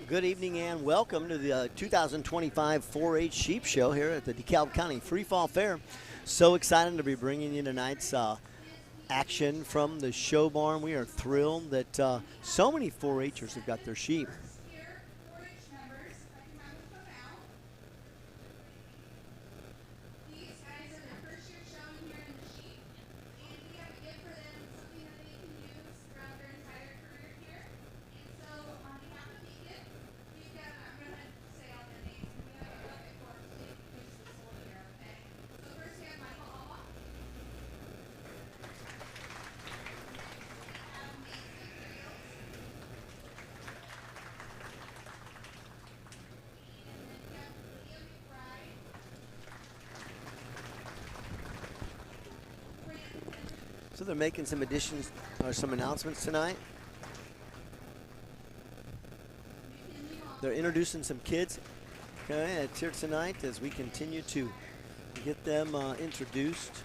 Good evening and welcome to the 2025 4-H Sheep Show here at the DeKalb County Free Fall Fair. So excited to be bringing you tonight's action from the show barn. We are thrilled that so many 4-Hers have got their sheep. So they're making some additions or some announcements tonight. They're introducing some kids. Okay, it's here tonight as we continue to get them introduced.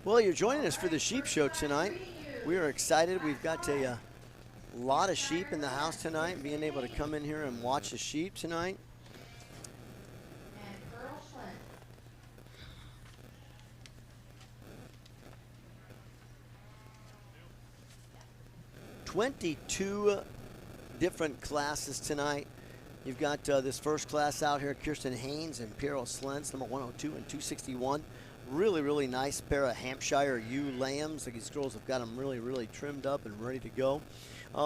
Well, you're joining us for the sheep show tonight. We are excited. We've got a lot of sheep in the house tonight. Being able to come in here and watch the sheep tonight. "22 different classes tonight. You've got this first class out here, Kirsten Haynes and Piero Slentz, number 102 and 261. Really, really nice pair of Hampshire ewe lambs. These girls have got them really, really trimmed up and ready to go.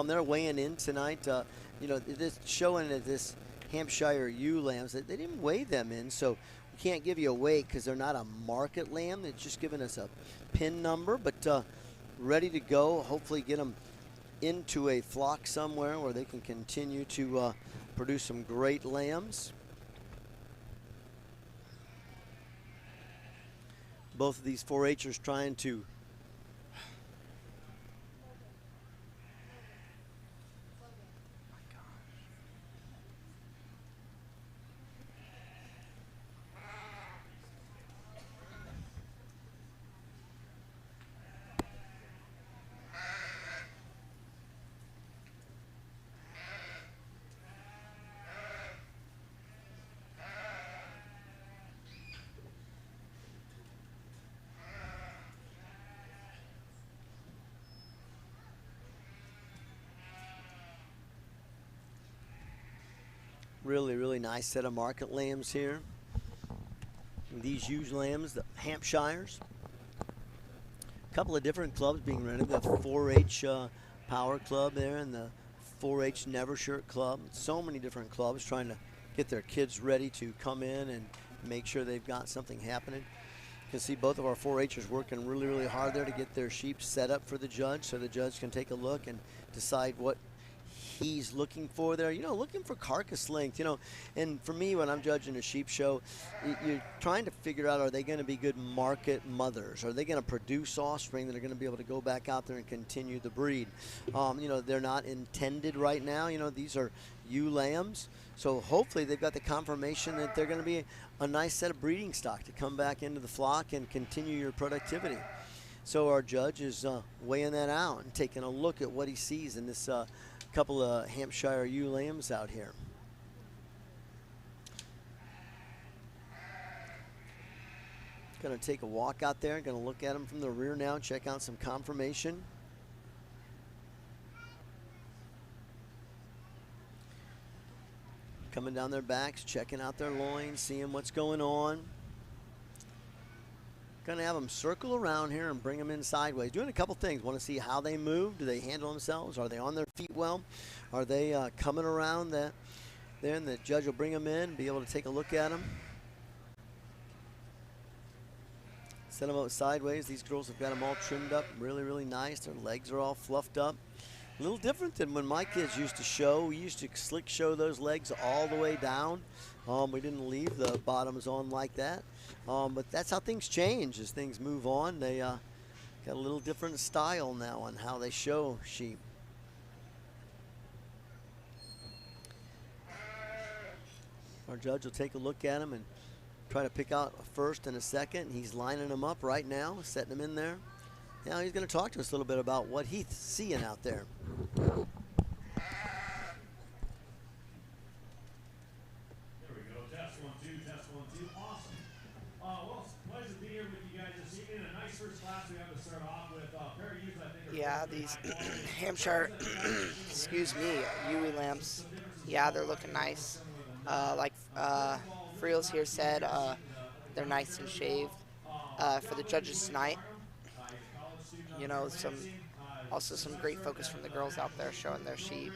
They're weighing in tonight. You know, this showing that this Hampshire ewe lambs, they didn't weigh them in, so we can't give you a weight because they're not a market lamb. They're just giving us a pin number, but ready to go. Hopefully get them into a flock somewhere where they can continue to produce some great lambs. Both of these 4-Hers trying to really, really nice set of market lambs here. These ewe lambs, the Hampshires. A couple of different clubs being rented. The 4-H Power Club there and the 4-H Never Shirt Club. So many different clubs trying to get their kids ready to come in and make sure they've got something happening. You can see both of our 4-Hers working really, really hard there to get their sheep set up for the judge so the judge can take a look and decide what he's looking for there, looking for carcass length, and for me, when I'm judging a sheep show, you're trying to figure out, are they going to be good market mothers? Are they going to produce offspring that are going to be able to go back out there and continue the breed? They're not intended right now. These are ewe lambs, so hopefully they've got the confirmation that they're going to be a nice set of breeding stock to come back into the flock and continue your productivity. So our judge is weighing that out and taking a look at what he sees in this couple of Hampshire ewe lambs out here. Going to take a walk out there. Going to look at them from the rear now, check out some confirmation. Coming down their backs, checking out their loins, seeing what's going on. Going to have them circle around here and bring them in sideways. Doing a couple things. Want to see how they move. Do they handle themselves? Are they on their feet well? Are they coming around there? And the judge will bring them in, be able to take a look at them. Set them up sideways. These girls have got them all trimmed up really, really nice. Their legs are all fluffed up. A little different than when my kids used to show. We used to slick show those legs all the way down. We didn't leave the bottoms on like that. But that's how things change as things move on. They got a little different style now on how they show sheep. Our judge will take a look at them and try to pick out a first and a second. He's lining them up right now, setting them in there. Now he's going to talk to us a little bit about what he's seeing out there. There we go. Test 1, 2. Test 1, 2. Awesome. Well, it's a pleasure to be here with you guys this evening. A nice first class we have to start off with. Pair of ewes, I think. Yeah, these Hampshire, excuse me, ewe lambs. Yeah, they're looking nice. Like Friels here said, they're nice and shaved. For the judges tonight, you know, also some great focus from the girls out there showing their sheep.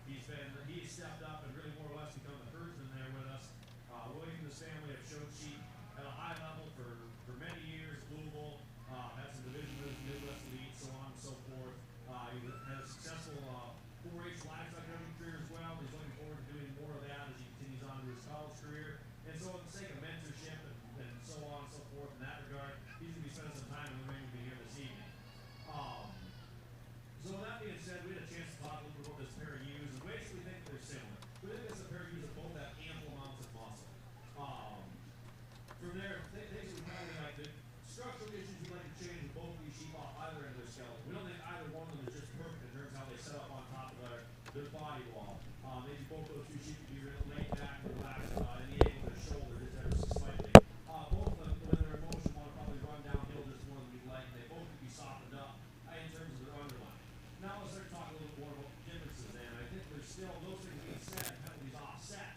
He's stepped up and really more or less become the herdsman there with us. William and his family have showed sheep at a high level for many years. Louisville, had some division moves, Midwest Elite, so on and so forth. He had a successful 4-H livestock hunting career as well. He's looking forward to doing more of that as he continues on to his college career. And so for the sake of mentorship and so on and so forth in that regard, he's going to be spending some time in the ring with me here this evening. So with that being said, we had a chance to talk a little bit about this pair of ewes. And basically, we think they're similar. We think it's a pair of ewes that both have ample amounts of muscle. From there, things we probably like the structural issues we'd like to change with both of these sheep off either end of their skeleton. We don't think either one of them is just perfect in terms of how they set up on top of their body wall. Maybe both those two sheep could be laid back and relaxed in the angle of their shoulder just ever so slightly. Both of them, when they're in motion, want to probably run downhill just more than we'd like. They both could be softened up in terms of their underline. Now let's start talking a little more about differences then. I think there's still, those things being said, penalties offset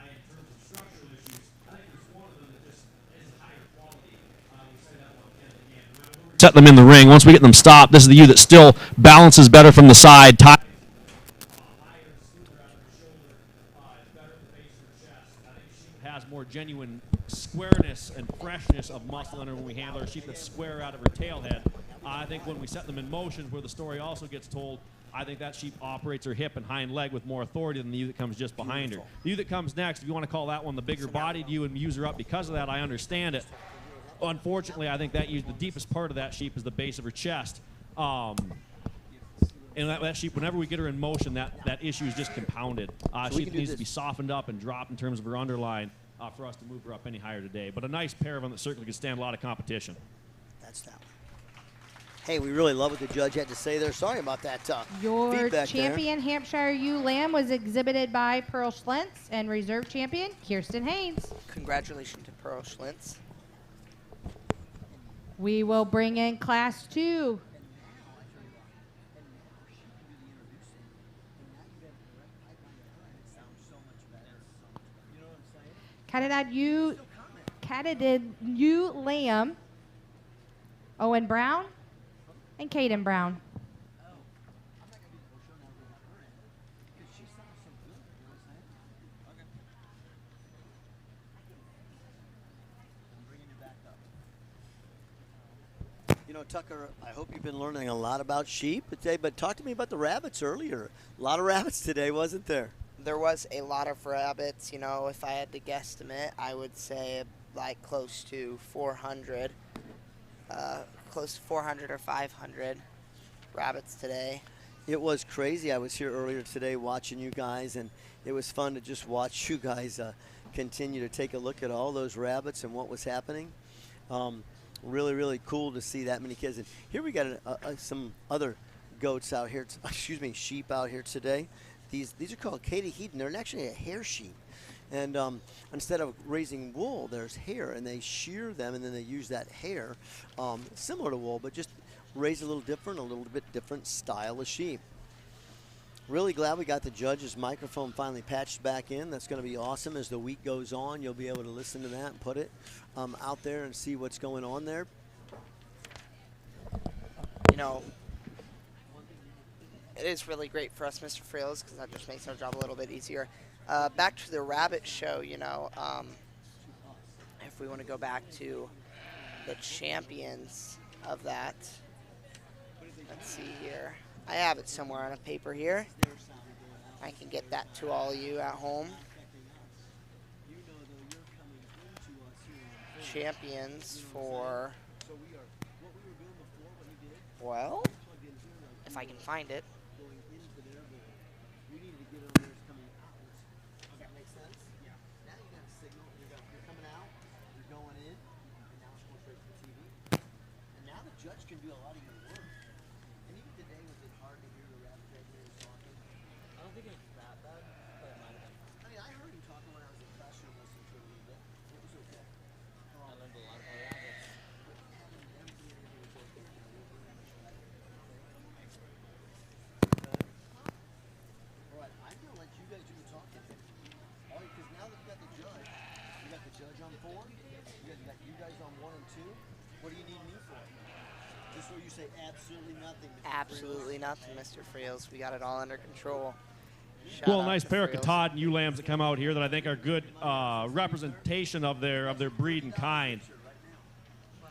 in terms of structural issues. I think there's one of them that just is higher quality. We say that one again and again. Set them in the ring. Once we get them stopped, this is the ewe that still balances better from the side. Has more genuine squareness and freshness of muscle in her when we handle her. Sheep that's square out of her tail head. I think when we set them in motion, where the story also gets told, I think that sheep operates her hip and hind leg with more authority than the ewe that comes just behind her. The ewe that comes next, if you want to call that one the bigger bodied ewe and use her up because of that, I understand it. Unfortunately, I think that ewe, the deepest part of that sheep is the base of her chest. And that sheep, whenever we get her in motion, that issue is just compounded. Sheep needs to be softened up and dropped in terms of her underline for us to move her up any higher today. But a nice pair of them that certainly could stand a lot of competition. That's that one. Hey, we really love what the judge had to say there. Sorry about that Your feedback champion there. Hampshire ewe lamb was exhibited by Pearl Schlentz and reserve champion Kirsten Haynes. Congratulations to Pearl Schlentz. We will bring in class 2. Katahdin ewe lamb, Owen Brown and Caden Brown. You know, Tucker, I hope you've been learning a lot about sheep today, but talk to me about the rabbits earlier. A lot of rabbits today, wasn't there? There was a lot of rabbits. You know, if I had to guesstimate, I would say like close to 400 or 500 rabbits today. It was crazy. I was here earlier today watching you guys, and it was fun to just watch you guys continue to take a look at all those rabbits and what was happening. Really, really cool to see that many kids. And here we got some other goats out here, sheep out here today. These are called Katahdin. They're actually a hair sheep. And instead of raising wool, there's hair, and they shear them, and then they use that hair, similar to wool, but just raised a little bit different style of sheep. Really glad we got the judge's microphone finally patched back in. That's going to be awesome. As the week goes on, you'll be able to listen to that and put it out there and see what's going on there. You know, it is really great for us, Mr. Friels, because that just makes our job a little bit easier. Back to the rabbit show, you know, if we want to go back to the champions of that. Let's see here. I have it somewhere on a paper here. I can get that to all of you at home. Champions for, well, if I can find it. Judge can do a lot of your work. And even today, was it hard to hear the rabbit veterinarian talking? I don't think it was that bad, but it might have been. I mean, I heard him talking when I was in classroom listening to it a little bit. It was okay. I learned a lot about rabbits. All right, I'm going to let you guys do the talking. All right, because now that you got the judge on 4, you guys on 1 and 2. What do you need me for? Just where you say absolutely nothing. Mr. Absolutely nothing, Mr. Friels. We got it all under control. Shout Well, a out nice to pair of Friels. Katahdin ewe lambs that come out here that I think are good representation of their breed and kind.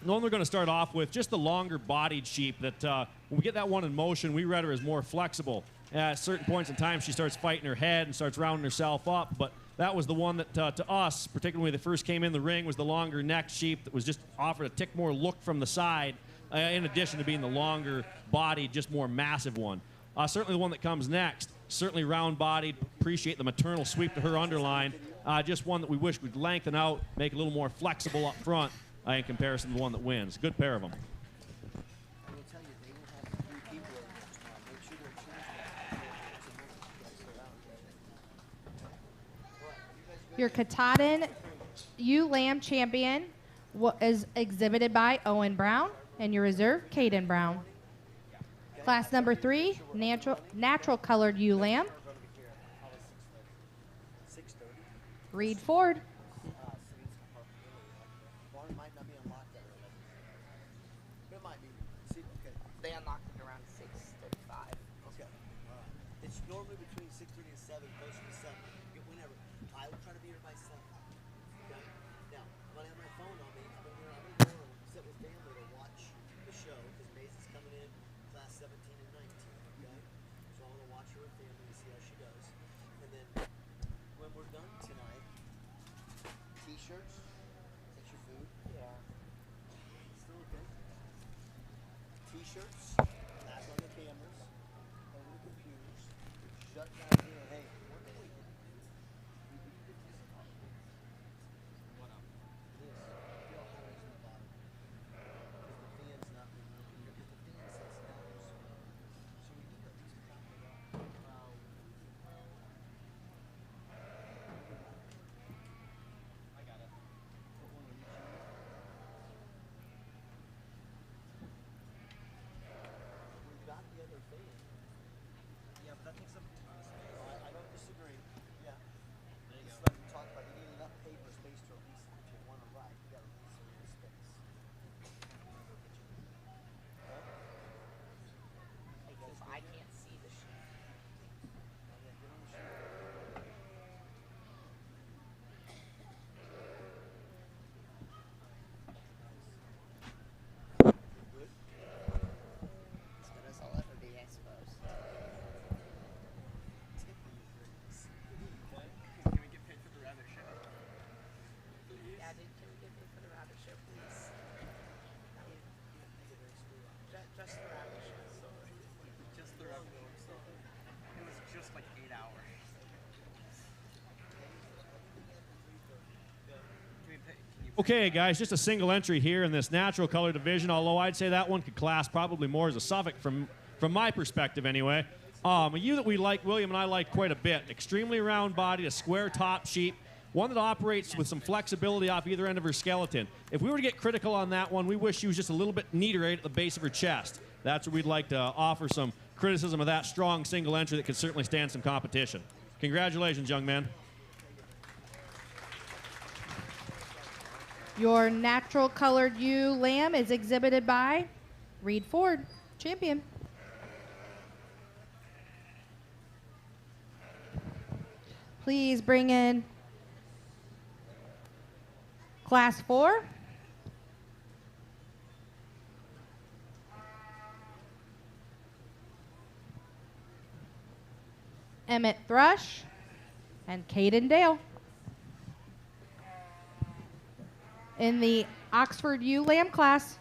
The one we're going to start off with, just the longer-bodied sheep that when we get that one in motion, we read her as more flexible. At certain points in time, she starts fighting her head and starts rounding herself up, but that was the one that, to us, particularly when they first came in the ring, was the longer-necked sheep that was just offered a tick more look from the side, in addition to being the longer-bodied, just more massive one. Certainly the one that comes next, certainly round-bodied, appreciate the maternal sweep to her underline, just one that we wish we'd lengthen out, make it a little more flexible up front in comparison to the one that wins. Good pair of them. I will tell you, they will have 3 people in there tomorrow. Make sure they're choosing. Your Katahdin ewe lamb champion is exhibited by Owen Brown, and your reserve, Caden Brown. Class number 3, natural colored ewe lamb, Reed Ford. Barn might not be unlocked that early. But it might be. See, okay. They unlocked it around 6:35. Okay. It's normally between 6:30 and 7, closer to 7. Whenever. I will try to be here by 7. Okay? Now, I'm going to have my phone on me. I'm going to sit with family to watch the show because Maze is coming in, class 17 and 19. Okay? So I'm going to watch her with family and see how she does. And then when we're done tonight, T-shirts. That's your food. Yeah. Still okay. T-shirts, back on the cameras, over the computers, shut down here. Hey, what do we do? We do this. What up? This. Feel how it's in the bottom. Because the fan's not removing here. Because the fan sits down. So we need to at least prop it up. I got it. Put one on each end. We've got the other fan. Yeah, but that takes up a ton of space. I don't disagree. Yeah. There you Just go. like we talked about, you need enough paper space to at least, if you want to write, you got to leave some space. Because I can't see the sheep. Yeah, get on the sheet. Good. As good as I'll ever be, I suppose. Can we get paid for the rabbit show? Yeah, dude, can we get me for the rabbit show, please? Just the rabbit show. Just the rabbit show. It was just like 8 hours. Okay, guys, just a single entry here in this natural color division, although I'd say that one could class probably more as a Suffolk from my perspective anyway. A ewe that we like, William and I like quite a bit. Extremely round bodied, a square top sheep, one that operates with some flexibility off either end of her skeleton. If we were to get critical on that one, we wish she was just a little bit neater right at the base of her chest. That's where we'd like to offer some criticism of that strong single entry that could certainly stand some competition. Congratulations, young man. Your natural colored ewe lamb is exhibited by Reed Ford, champion. Please bring in Class 4, Emmett Thrush and Caden Dale. In the Oxford ewe lamb class,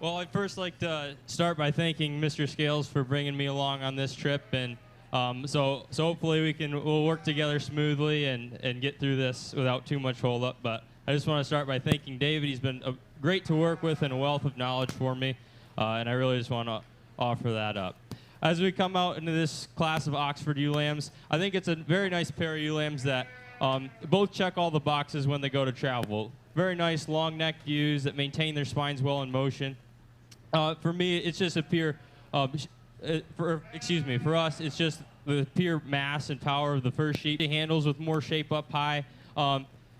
Well, I'd first like to start by thanking Mr. Scales for bringing me along on this trip, and so hopefully we'll work together smoothly and get through this without too much holdup. But I just want to start by thanking David. He's been great to work with and a wealth of knowledge for me, and I really just want to offer that up. As we come out into this class of Oxford ewe lambs, I think it's a very nice pair of ewe lambs that both check all the boxes when they go to travel. Very nice long-necked ewes that maintain their spines well in motion. For me, it's just a pure, for us, it's just the pure mass and power of the first sheep. It handles with more shape up high.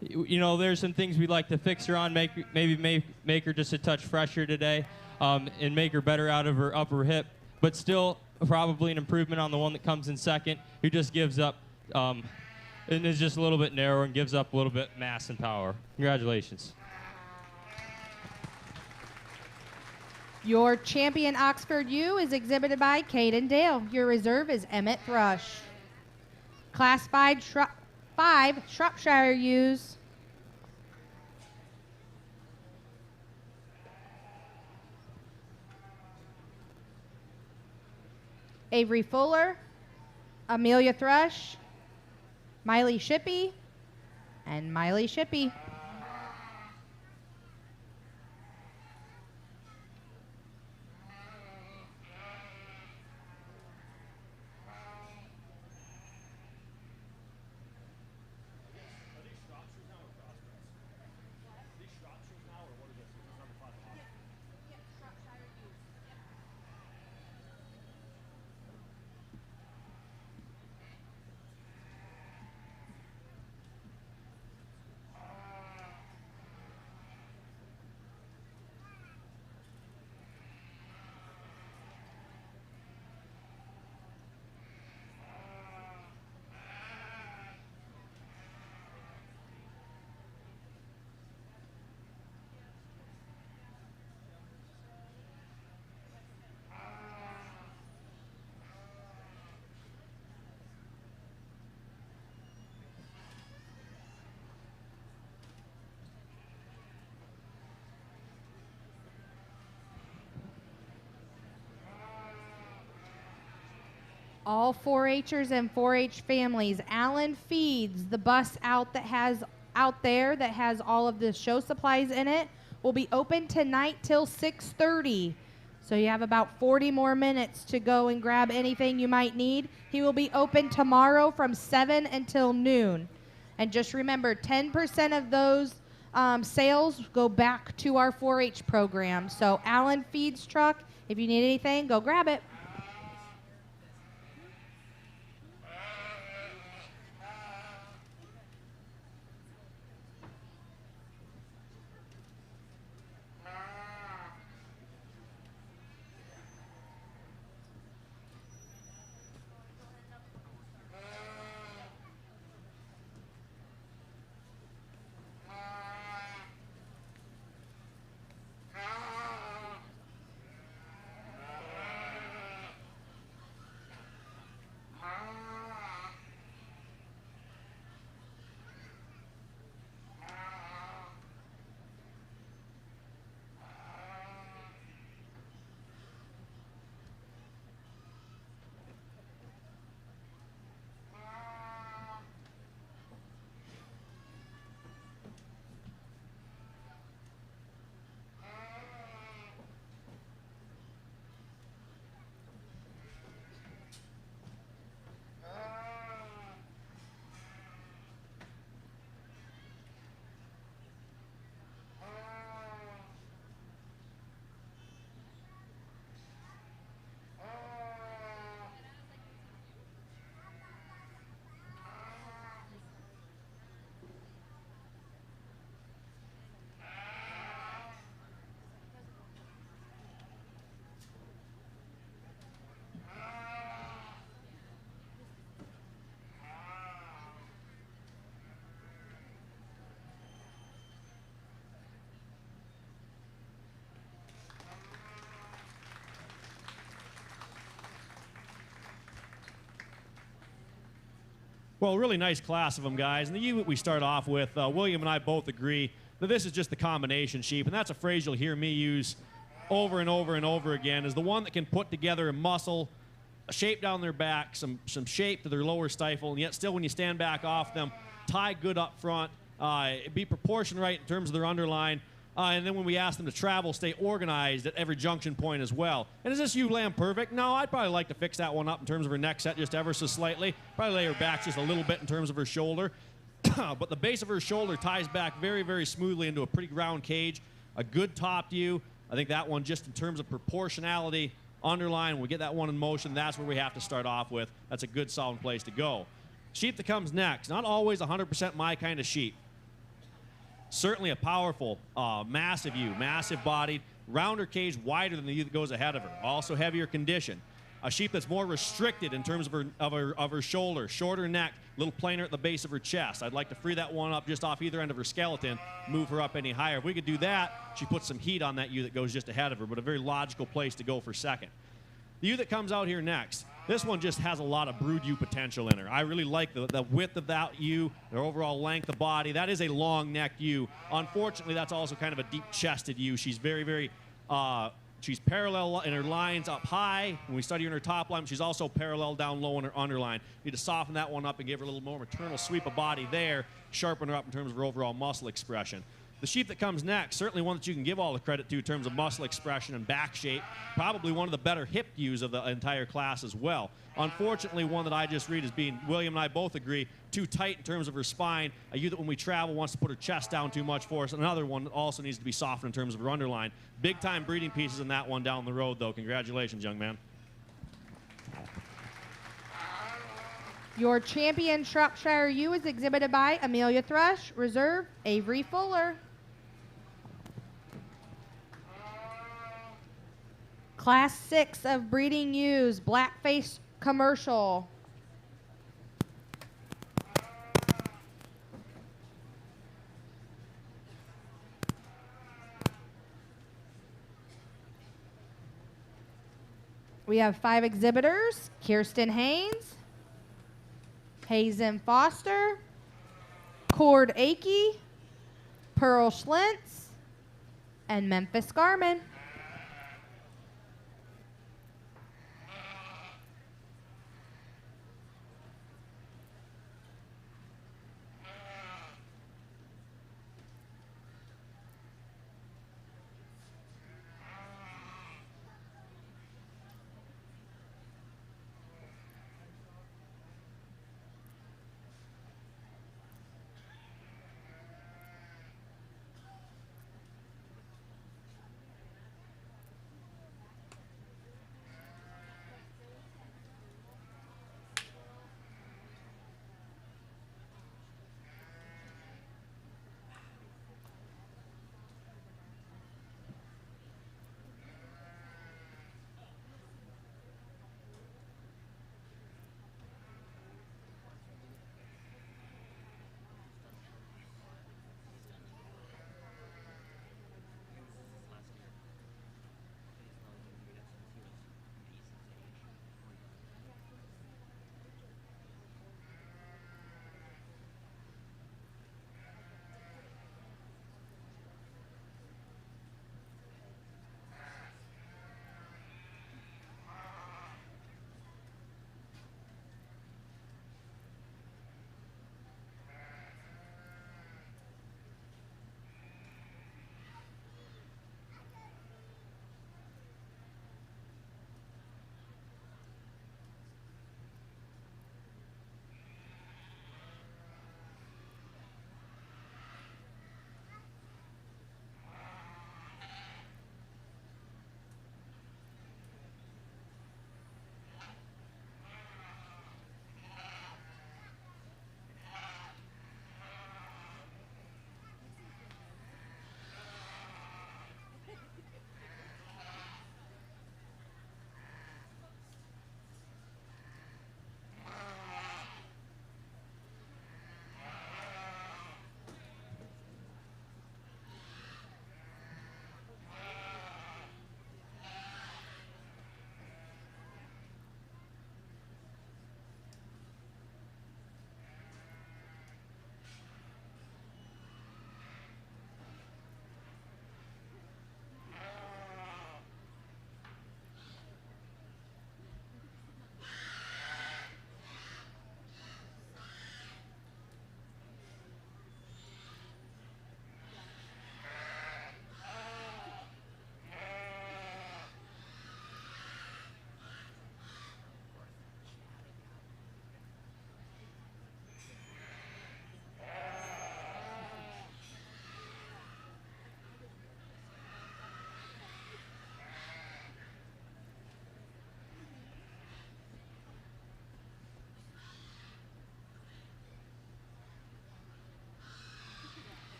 You know, there's some things we'd like to fix her on, maybe make her just a touch fresher today, and make her better out of her upper hip, but still probably an improvement on the one that comes in second, who just gives up, and is just a little bit narrower and gives up a little bit mass and power. Congratulations. your champion Oxford ewe is exhibited by Caden Dale. Your reserve is Emmett Thrush. Class 5 Shropshire ewes. Avery Fuller, Amelia Thrush, Miley Shippey, and Miley Shippey. All 4-Hers and 4-H families, Allen Feeds, the bus out there that has all of the show supplies in it, will be open tonight till 6:30. So you have about 40 more minutes to go and grab anything you might need. He will be open tomorrow from 7 until noon. And just remember, 10% of those sales go back to our 4-H program. So Allen Feeds truck, if you need anything, go grab it. Well, really nice class of them, guys. And the unit we start off with, William and I both agree that this is just the combination sheep, and that's a phrase you'll hear me use over and over and over again, is the one that can put together a muscle, a shape down their back, some shape to their lower stifle, and yet still when you stand back off them, tie good up front, be proportioned right in terms of their underline, and then when we ask them to travel, stay organized at every junction point as well. And is this ewe lamb perfect? No, I'd probably like to fix that one up in terms of her neck set just ever so slightly. Probably lay her back just a little bit in terms of her shoulder. But the base of her shoulder ties back very, very smoothly into a pretty round cage. A good topped ewe. I think that one, just in terms of proportionality, underline, when we get that one in motion, that's where we have to start off with. That's a good, solid place to go. Sheep that comes next, not always 100% my kind of sheep. Certainly a powerful, massive ewe, massive bodied, rounder cage, wider than the ewe that goes ahead of her. Also heavier condition. A sheep that's more restricted in terms of her shoulder, shorter neck, a little plainer at the base of her chest. I'd like to free that one up just off either end of her skeleton, move her up any higher. If we could do that, she puts some heat on that ewe that goes just ahead of her, but a very logical place to go for second. The ewe that comes out here next, this one just has a lot of brood ewe potential in her. I really like the width of that ewe, their overall length of body. That is a long-necked ewe. Unfortunately, that's also kind of a deep-chested ewe. She's very, very, she's parallel in her lines up high when we study her in her top line. She's also parallel down low in her underline. Need to soften that one up and give her a little more maternal sweep of body there, sharpen her up in terms of her overall muscle expression. The sheep that comes next, certainly one that you can give all the credit to in terms of muscle expression and back shape. Probably one of the better hip ewes of the entire class as well. Unfortunately, one that I just read as being, William and I both agree, too tight in terms of her spine. A ewe that when we travel wants to put her chest down too much for us. Another one that also needs to be softened in terms of her underline. Big time breeding pieces in that one down the road, though. Congratulations, young man. Your champion Shropshire ewe is exhibited by Amelia Thrush, Reserve, Avery Fuller. Class 6 of breeding ewes, Blackface Commercial. We have 5 exhibitors: Kirsten Haynes, Hazen Foster, Cord Akey, Pearl Schlintz, and Memphis Garman.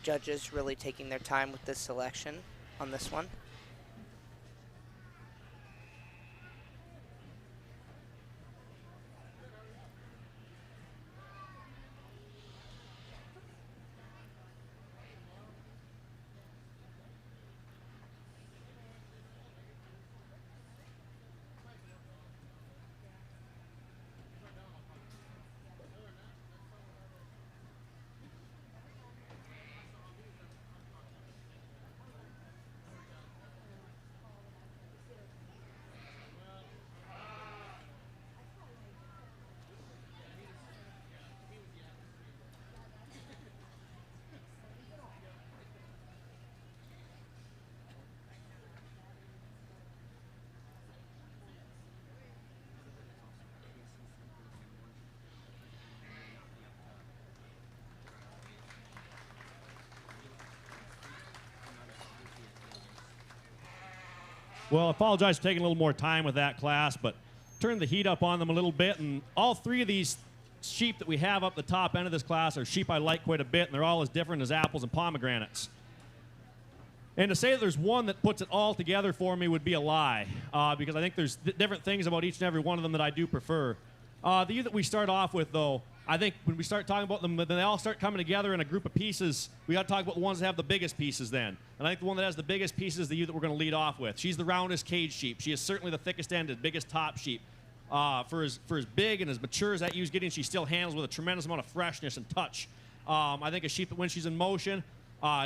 judges really taking their time with this selection on this one. Well, I apologize for taking a little more time with that class, but turned the heat up on them a little bit, and all three of these sheep that we have up the top end of this class are sheep I like quite a bit, and they're all as different as apples and pomegranates. And to say that there's one that puts it all together for me would be a lie, because I think there's different things about each and every one of them that I do prefer. The ewe that we start off with, though, I think when we start talking about them, then they all start coming together in a group of pieces. We got to talk about the ones that have the biggest pieces then. And I think the one that has the biggest pieces is the ewe that we're going to lead off with. She's the roundest cage sheep. She is certainly the thickest ended, biggest top sheep. For as big and as mature as that ewe's getting, she still handles with a tremendous amount of freshness and touch. I think a sheep that when she's in motion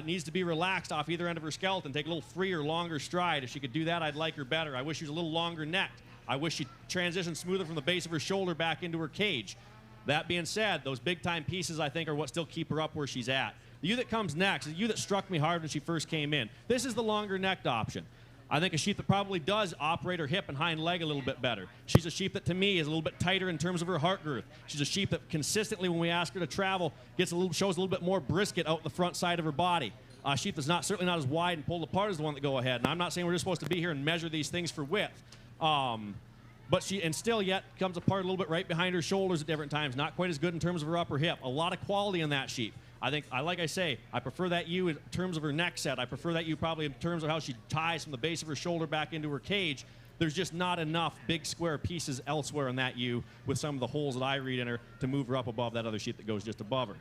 needs to be relaxed off either end of her skeleton, take a little freer, longer stride. If she could do that, I'd like her better. I wish she was a little longer necked. I wish she transitioned smoother from the base of her shoulder back into her cage. That being said, those big-time pieces, I think, are what still keep her up where she's at. The ewe that comes next, the ewe that struck me hard when she first came in, this is the longer-necked option. I think a sheep that probably does operate her hip and hind leg a little bit better. She's a sheep that, to me, is a little bit tighter in terms of her heart girth. She's a sheep that consistently, when we ask her to travel, shows a little bit more brisket out the front side of her body. A sheep that's certainly not as wide and pulled apart as the one that go ahead. And I'm not saying we're just supposed to be here and measure these things for width. But still yet comes apart a little bit right behind her shoulders at different times. Not quite as good in terms of her upper hip. A lot of quality in that sheep. Like I say, I prefer that ewe in terms of her neck set. I prefer that ewe probably in terms of how she ties from the base of her shoulder back into her cage. There's just not enough big square pieces elsewhere in that ewe with some of the holes that I read in her to move her up above that other sheep that goes just above her.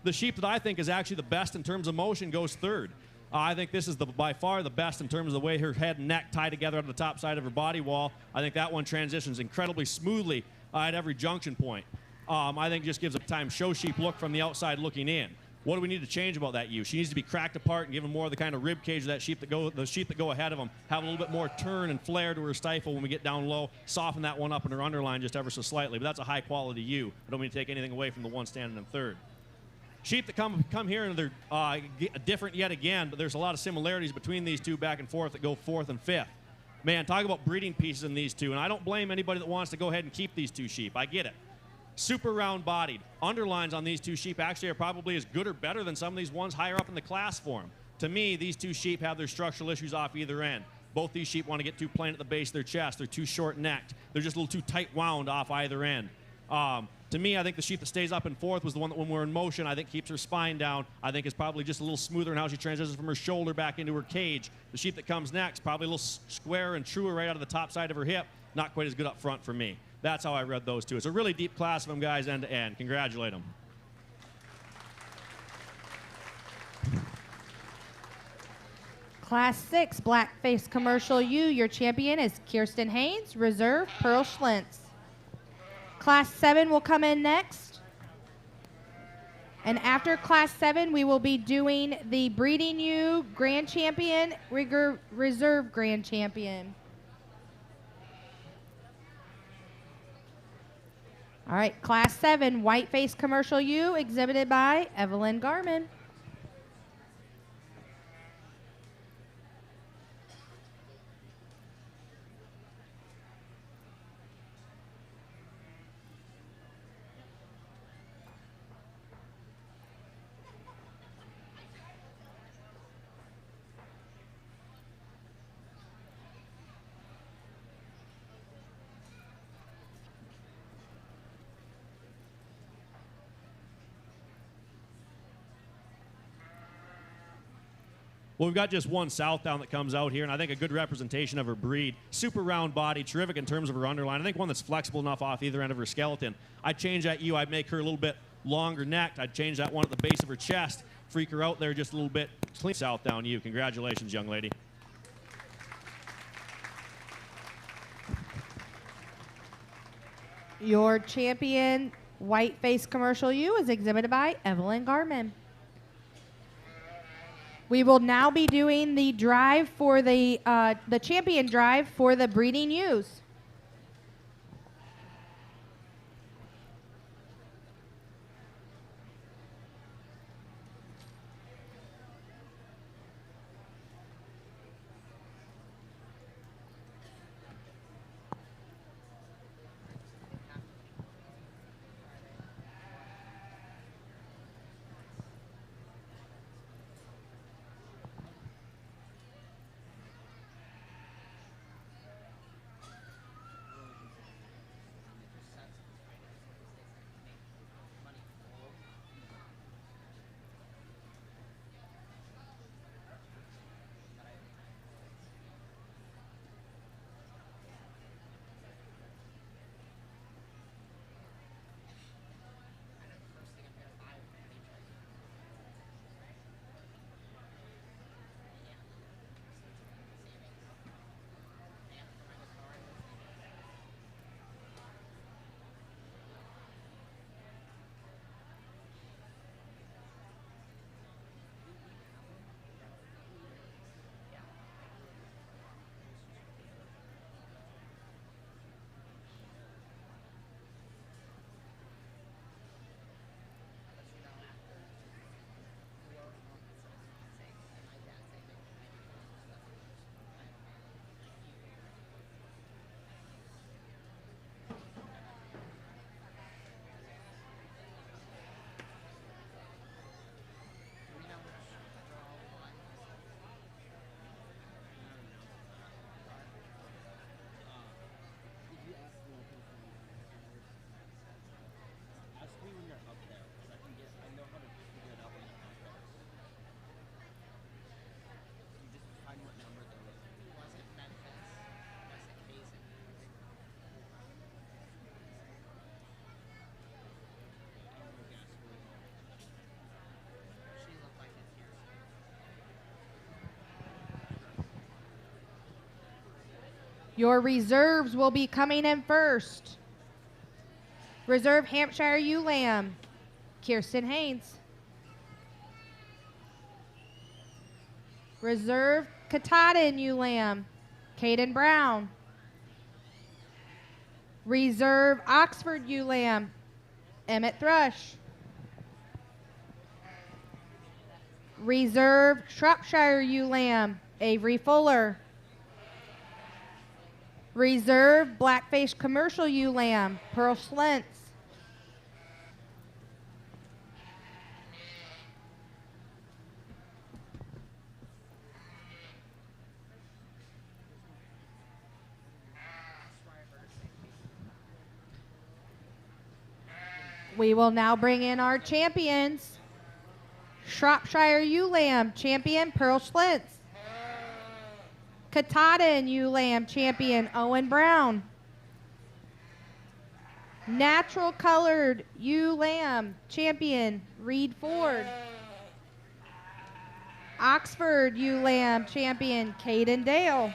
The sheep that I think is actually the best in terms of motion goes third. I think this is by far the best in terms of the way her head and neck tie together on the top side of her body wall. I think that one transitions incredibly smoothly at every junction point. I think just gives a time show sheep look from the outside looking in. What do we need to change about that ewe? She needs to be cracked apart and given more of the kind of rib cage of that sheep the sheep that go ahead of them. Have a little bit more turn and flare to her stifle when we get down low. Soften that one up in her underline just ever so slightly. But that's a high quality ewe. I don't mean to take anything away from the one standing in third. Sheep that come here and they're different yet again, but there's a lot of similarities between these two back and forth that go fourth and fifth. Man, talk about breeding pieces in these two, and I don't blame anybody that wants to go ahead and keep these two sheep. I get it. Super round-bodied. Underlines on these two sheep actually are probably as good or better than some of these ones higher up in the class for them. To me, these two sheep have their structural issues off either end. Both these sheep want to get too plain at the base of their chest. They're too short-necked. They're just a little too tight-wound off either end. To me, I think the sheep that stays up in fourth was the one that when we're in motion, I think keeps her spine down. I think is probably just a little smoother in how she transitions from her shoulder back into her cage. The sheep that comes next, probably a little square and truer right out of the top side of her hip. Not quite as good up front for me. That's how I read those two. It's a really deep class of them, guys, end to end. Congratulate them. Class 6, Blackface Commercial U. Your champion is Kirsten Haynes, Reserve, Pearl Schlintz. Class 7 will come in next. And after Class 7, we will be doing the Breeding U Grand Champion, Reserve Grand Champion. All right, Class 7, Whiteface Commercial U, exhibited by Evelyn Garman. Well, we've got just one Southdown that comes out here, and I think a good representation of her breed. Super round body, terrific in terms of her underline. I think one that's flexible enough off either end of her skeleton. I'd change that ewe. I'd make her a little bit longer necked. I'd change that one at the base of her chest, freak her out there just a little bit. Clean Southdown ewe. Congratulations, young lady. Your champion Whiteface commercial ewe is exhibited by Evelyn Garman. We will now be doing the drive for the champion drive for the breeding ewes. Your reserves will be coming in first. Reserve Hampshire ewe lamb, Kirsten Haynes. Reserve Katahdin ewe lamb, Caden Brown. Reserve Oxford ewe lamb, Emmett Thrush. Reserve Shropshire ewe lamb, Avery Fuller. Reserve Blackface commercial ewe lamb, Pearl Slentz. We will now bring in our champions. Shropshire ewe lamb, champion Pearl Slentz. Katahdin ewe lamb, champion Owen Brown. Natural colored ewe lamb, champion Reed Ford. Oxford ewe lamb, champion Caden Dale.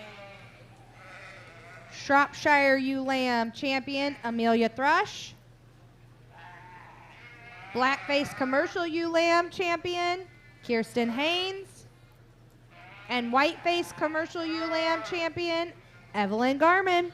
Shropshire ewe lamb, champion Amelia Thrush. Blackface commercial ewe lamb, champion Kirsten Haynes. And Whiteface commercial ewe lamb, champion Evelyn Garman.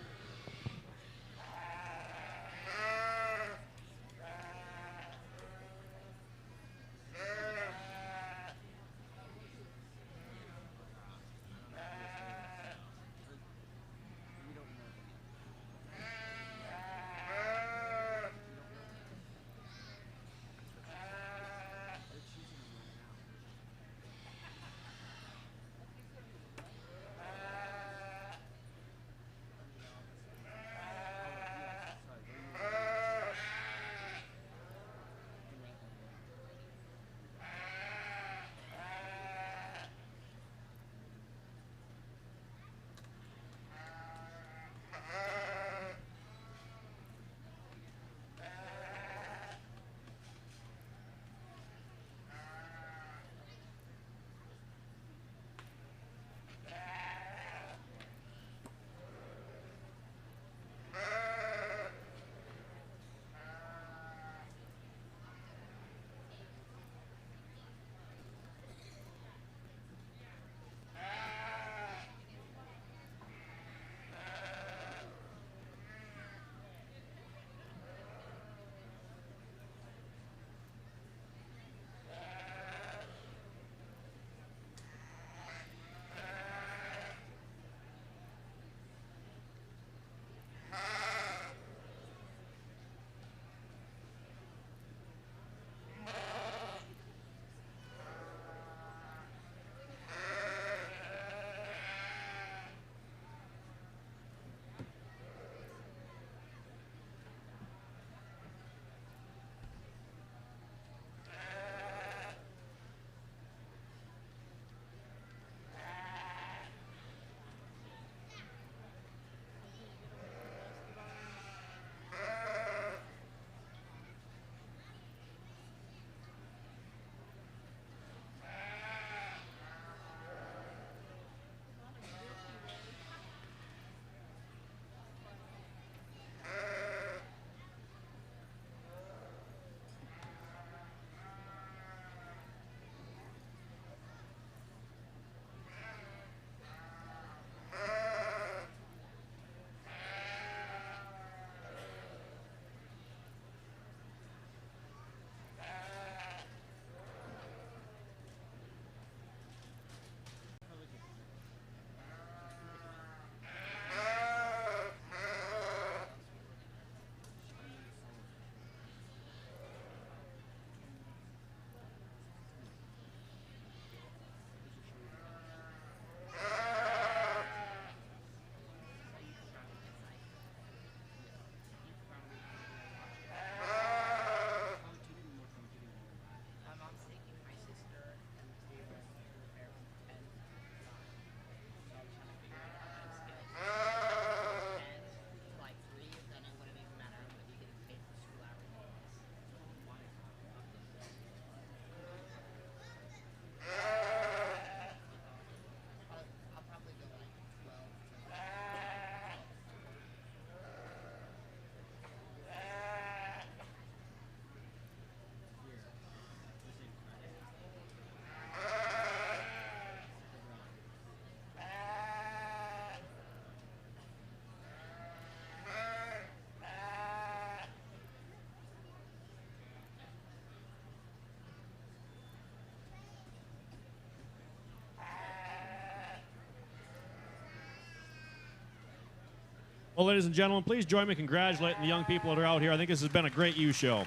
Well, ladies and gentlemen, please join me congratulating the young people that are out here. I think this has been a great ewe show.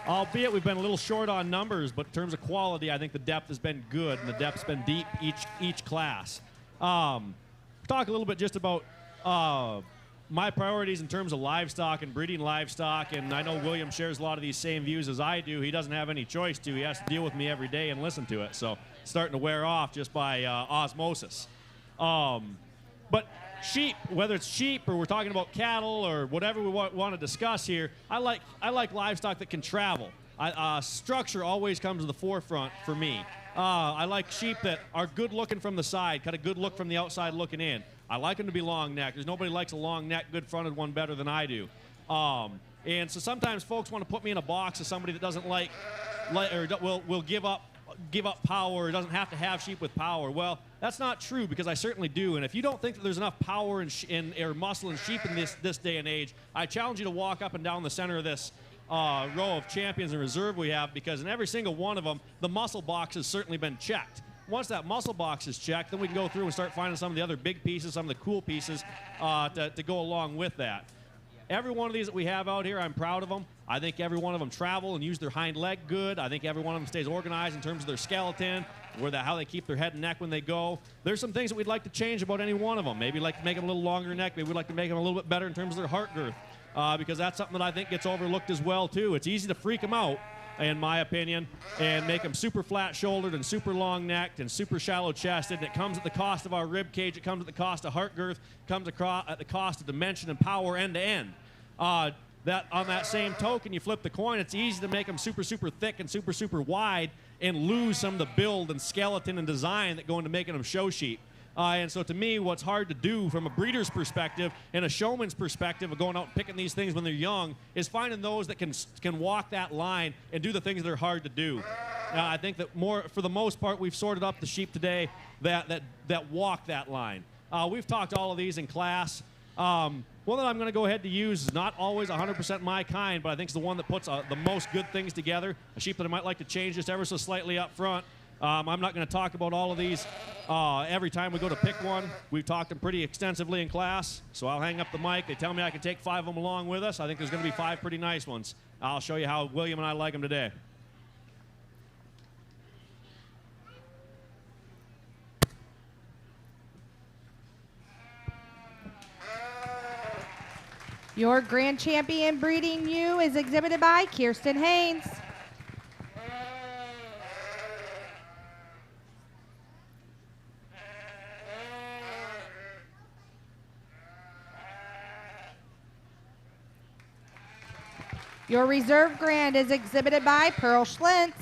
Albeit we've been a little short on numbers, but in terms of quality, I think the depth has been good, and the depth's been deep each class. Talk a little bit just about my priorities in terms of livestock and breeding livestock, and I know William shares a lot of these same views as I do. He doesn't have any choice to. He has to deal with me every day and listen to it, so it's starting to wear off just by osmosis. But sheep, whether it's sheep or we're talking about cattle or whatever we want to discuss here, I like livestock that can travel. Structure always comes to the forefront for me. I like sheep that are good looking from the side, got a good look from the outside looking in. I like them to be long neck. There's nobody likes a long neck, good fronted one better than I do. And so sometimes folks want to put me in a box as somebody that doesn't like or will give up power, or doesn't have to have sheep with power. Well, that's not true, because I certainly do. And if you don't think that there's enough power or muscle in sheep in this day and age, I challenge you to walk up and down the center of this row of champions and reserve we have, because in every single one of them, the muscle box has certainly been checked. Once that muscle box is checked, then we can go through and start finding some of the other big pieces, some of the cool pieces to go along with that. Every one of these that we have out here, I'm proud of them. I think every one of them travel and use their hind leg good. I think every one of them stays organized in terms of their skeleton, how they keep their head and neck when they go. There's some things that we'd like to change about any one of them. Maybe we'd like to make them a little longer neck. Maybe we'd like to make them a little bit better in terms of their heart girth, because that's something that I think gets overlooked as well, too. It's easy to freak them out, in my opinion, and make them super flat-shouldered and super long-necked and super shallow-chested, and it comes at the cost of our rib cage. It comes at the cost of heart girth. It comes at the cost of dimension and power end-to-end. That on that same token, you flip the coin, it's easy to make them super, super thick and super, super wide and lose some of the build and skeleton and design that go into making them show sheep. And so to me, what's hard to do from a breeder's perspective and a showman's perspective of going out and picking these things when they're young is finding those that can walk that line and do the things that are hard to do. I think that for the most part, we've sorted up the sheep today that walk that line. We've talked all of these in class. One that I'm going to go ahead to use is not always 100% my kind, but I think it's the one that puts the most good things together. A sheep that I might like to change just ever so slightly up front. I'm not going to talk about all of these every time we go to pick one. We've talked them pretty extensively in class, so I'll hang up the mic. They tell me I can take 5 of them along with us. I think there's going to be 5 pretty nice ones. I'll show you how William and I like them today. Your grand champion breeding ewe is exhibited by Kirsten Haynes. Your reserve grand is exhibited by Pearl Schlintz.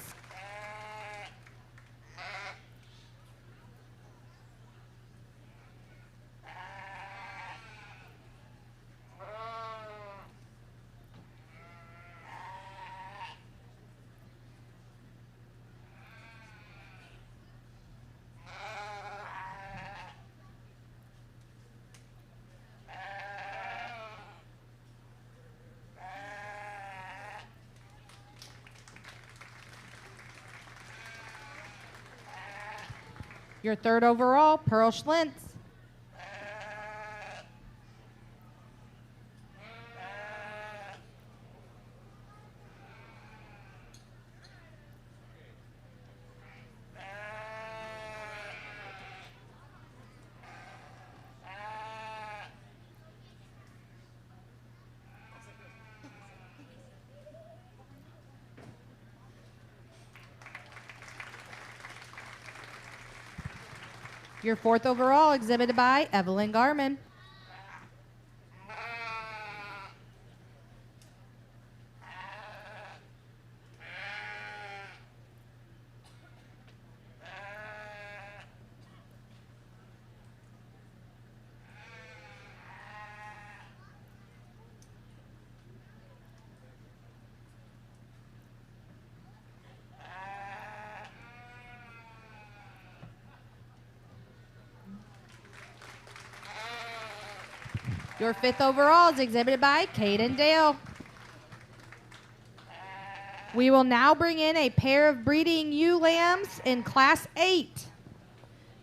Your third overall, Pearl Schlintz. Your fourth overall, exhibited by Evelyn Garman. Your fifth overall is exhibited by Caden Dale. We will now bring in a pair of breeding ewe lambs in Class 8.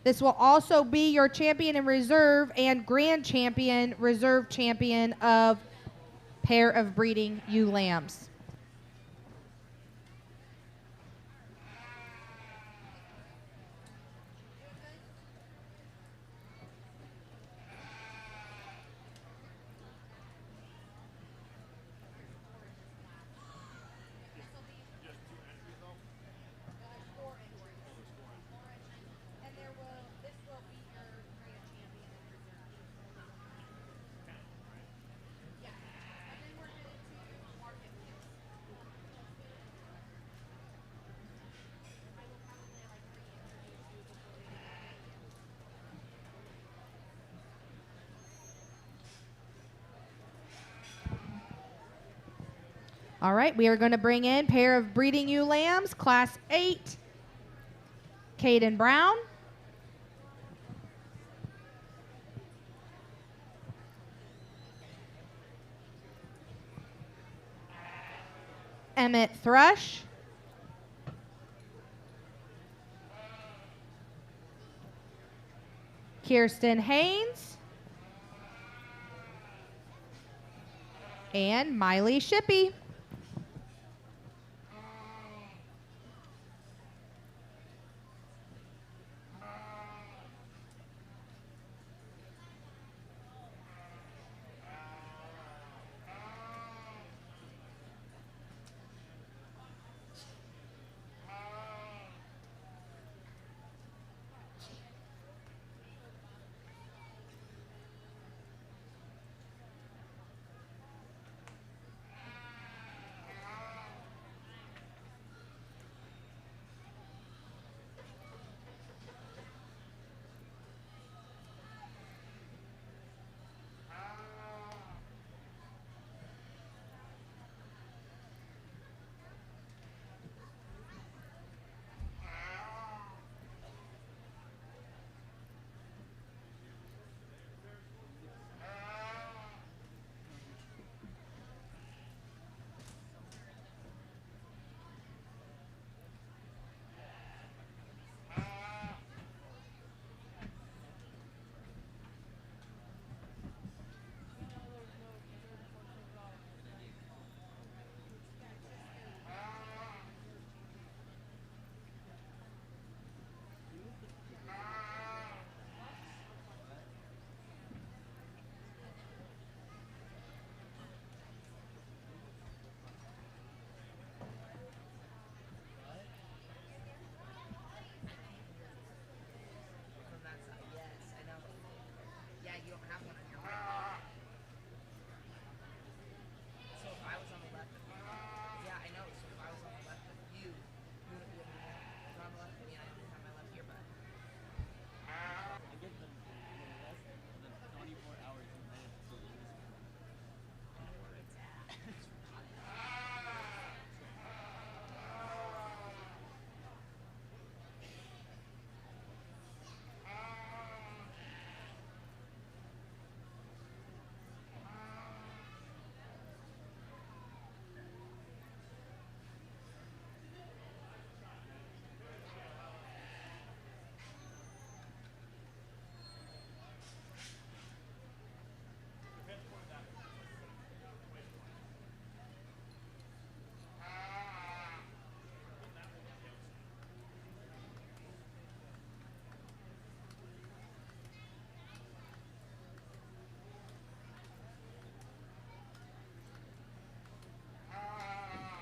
This will also be your champion in reserve and grand champion, reserve champion of pair of breeding ewe lambs. All right, we are going to bring in pair of breeding ewe lambs, class 8, Caden Brown. Emmett Thrush. Kirsten Haynes. And Miley Shippey.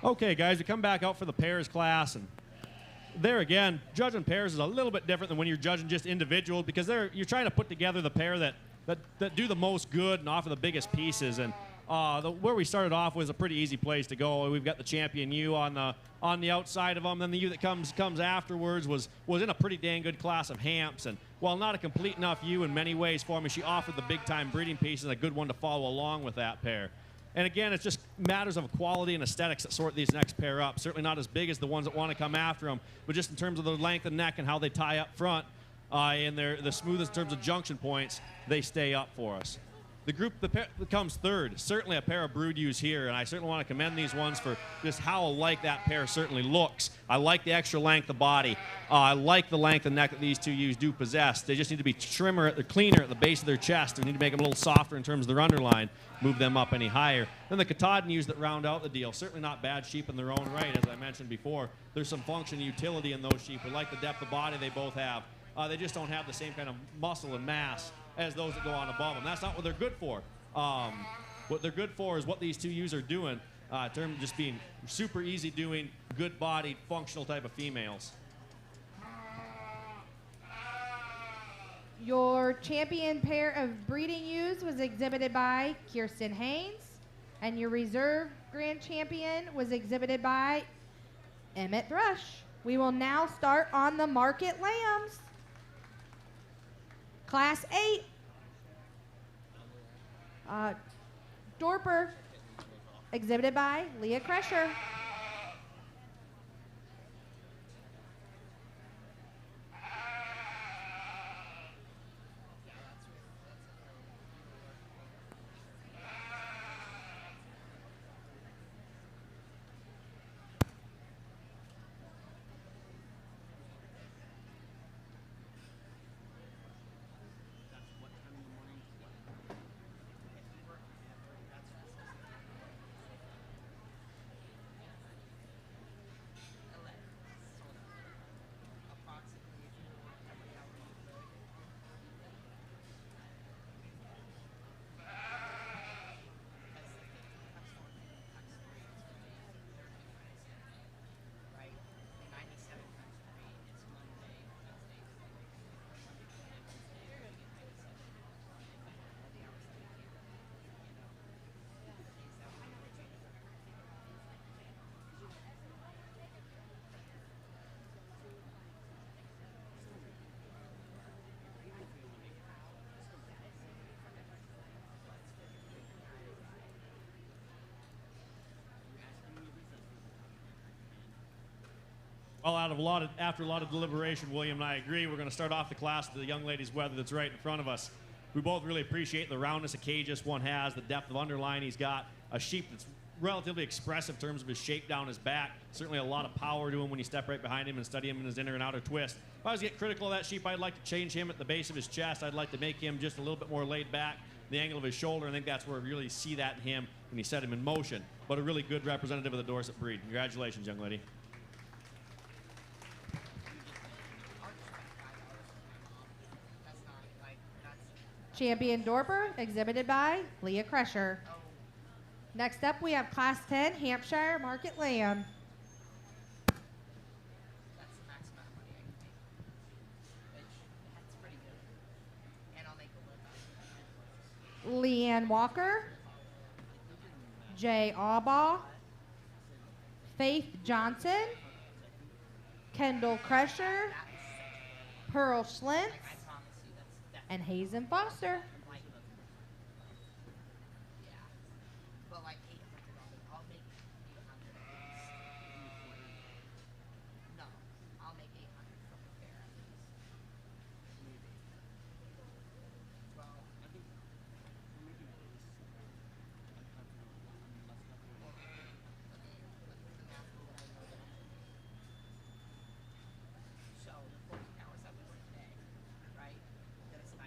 Okay, guys, we come back out for the pairs class, and there again, judging pairs is a little bit different than when you're judging just individuals, because you're trying to put together the pair that do the most good and offer the biggest pieces. And where we started off was a pretty easy place to go. We've got the champion ewe on the outside of them. Then the ewe that comes afterwards was in a pretty dang good class of Hamps. And while not a complete enough ewe in many ways for me, she offered the big-time breeding pieces and a good one to follow along with that pair. And again, it's just matters of quality and aesthetics that sort these next pair up. Certainly not as big as the ones that want to come after them, but just in terms of the length of neck and how they tie up front, and the smoothest in terms of junction points, they stay up for us. The group that comes third, certainly a pair of brood ewes here, and I certainly want to commend these ones for just how alike that pair certainly looks. I like the extra length of body. I like the length of neck that these two ewes do possess. They just need to be cleaner at the base of their chest. We need to make them a little softer in terms of their underline, move them up any higher. Then the Katahdin ewes that round out the deal, certainly not bad sheep in their own right, as I mentioned before. There's some function and utility in those sheep. We like the depth of body they both have. They just don't have the same kind of muscle and mass as those that go on above them. That's not what they're good for. What they're good for is what these two ewes are doing, in terms of just being super easy doing, good-bodied, functional type of females. Your champion pair of breeding ewes was exhibited by Kirsten Haynes, and your reserve grand champion was exhibited by Emmett Thrush. We will now start on the market lambs. Class 8. Dorper, exhibited by Leah Kresher. Well, after a lot of deliberation, William and I agree. We're going to start off the class with the young lady's wether that's right in front of us. We both really appreciate the roundness of cage this one has, the depth of underline he's got, a sheep that's relatively expressive in terms of his shape down his back. Certainly a lot of power to him when you step right behind him and study him in his inner and outer twist. If I was to get critical of that sheep, I'd like to change him at the base of his chest. I'd like to make him just a little bit more laid back, the angle of his shoulder. I think that's where we really see that in him when you set him in motion. But a really good representative of the Dorset breed. Congratulations, young lady. Champion Dorper, exhibited by Leah Kresher. Next up, we have Class 10 Hampshire Market Lamb. That's the max amount of money I can make. That's pretty good. And I'll make a living. Leanne Walker, Jay Aubaugh, Faith Johnson, Kendall Kresher, Pearl Schlintz, and Hazen Foster. Yeah. But like $800. I'll make $800. No, I'll make $800 from the fair at least. Well, I think we're making at least so the 14 hours that we work today, right? Then it's $97.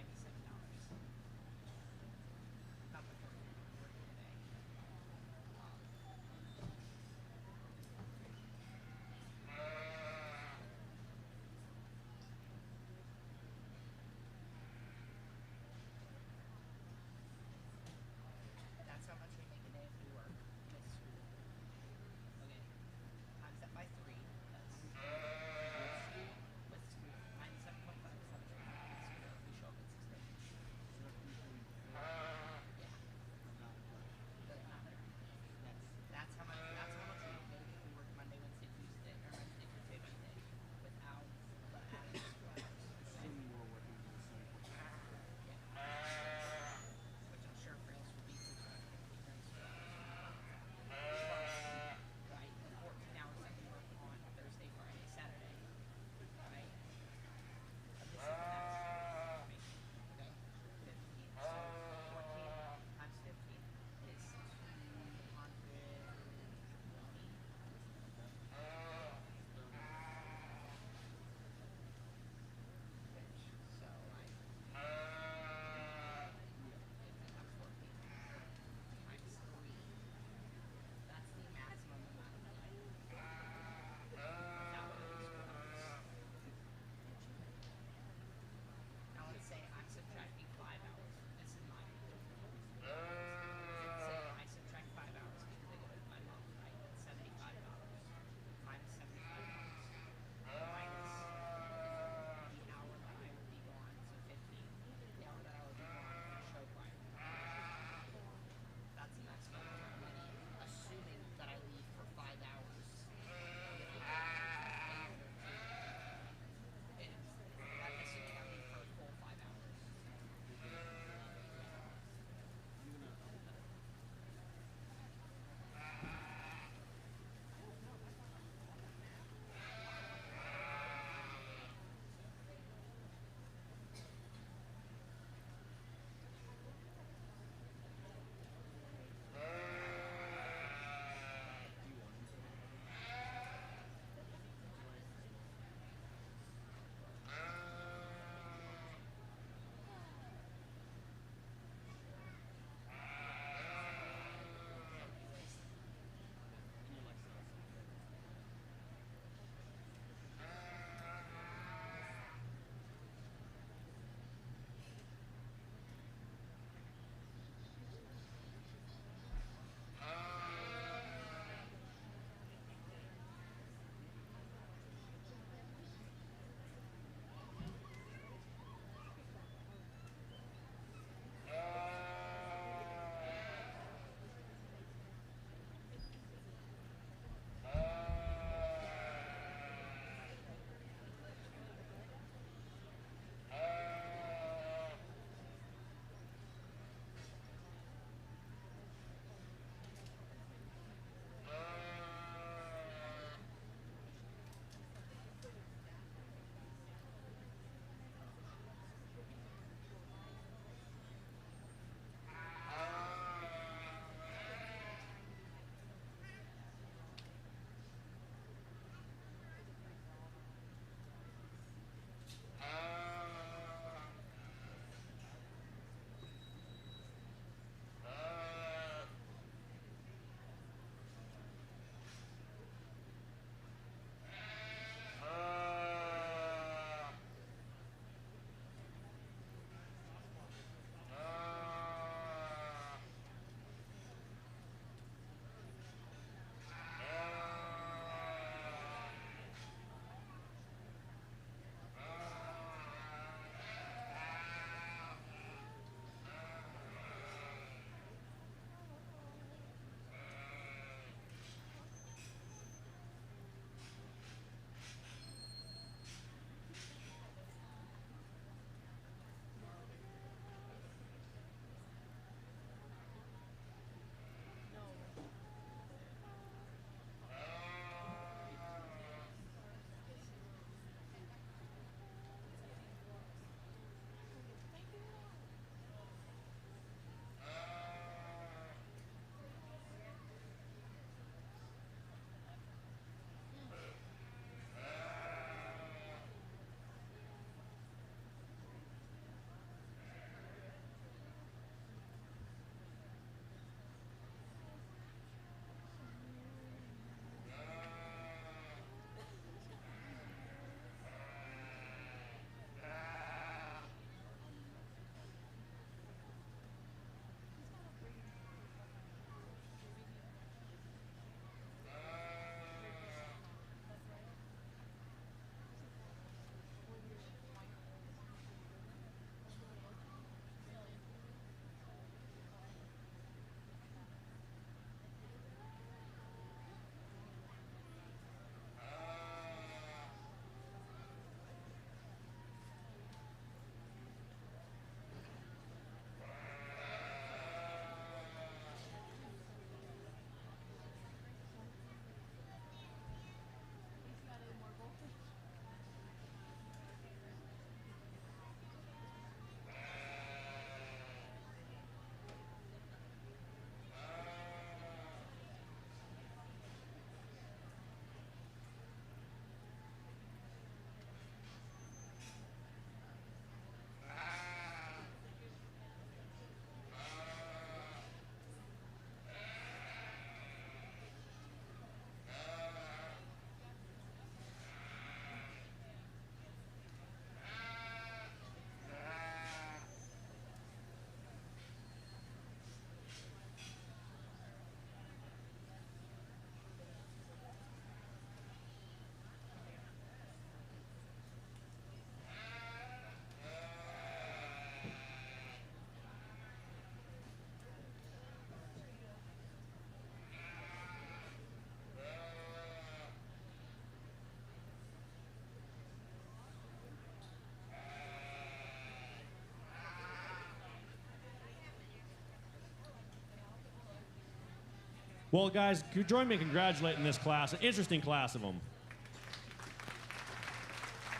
Well, guys, join me in congratulating this class, an interesting class of them.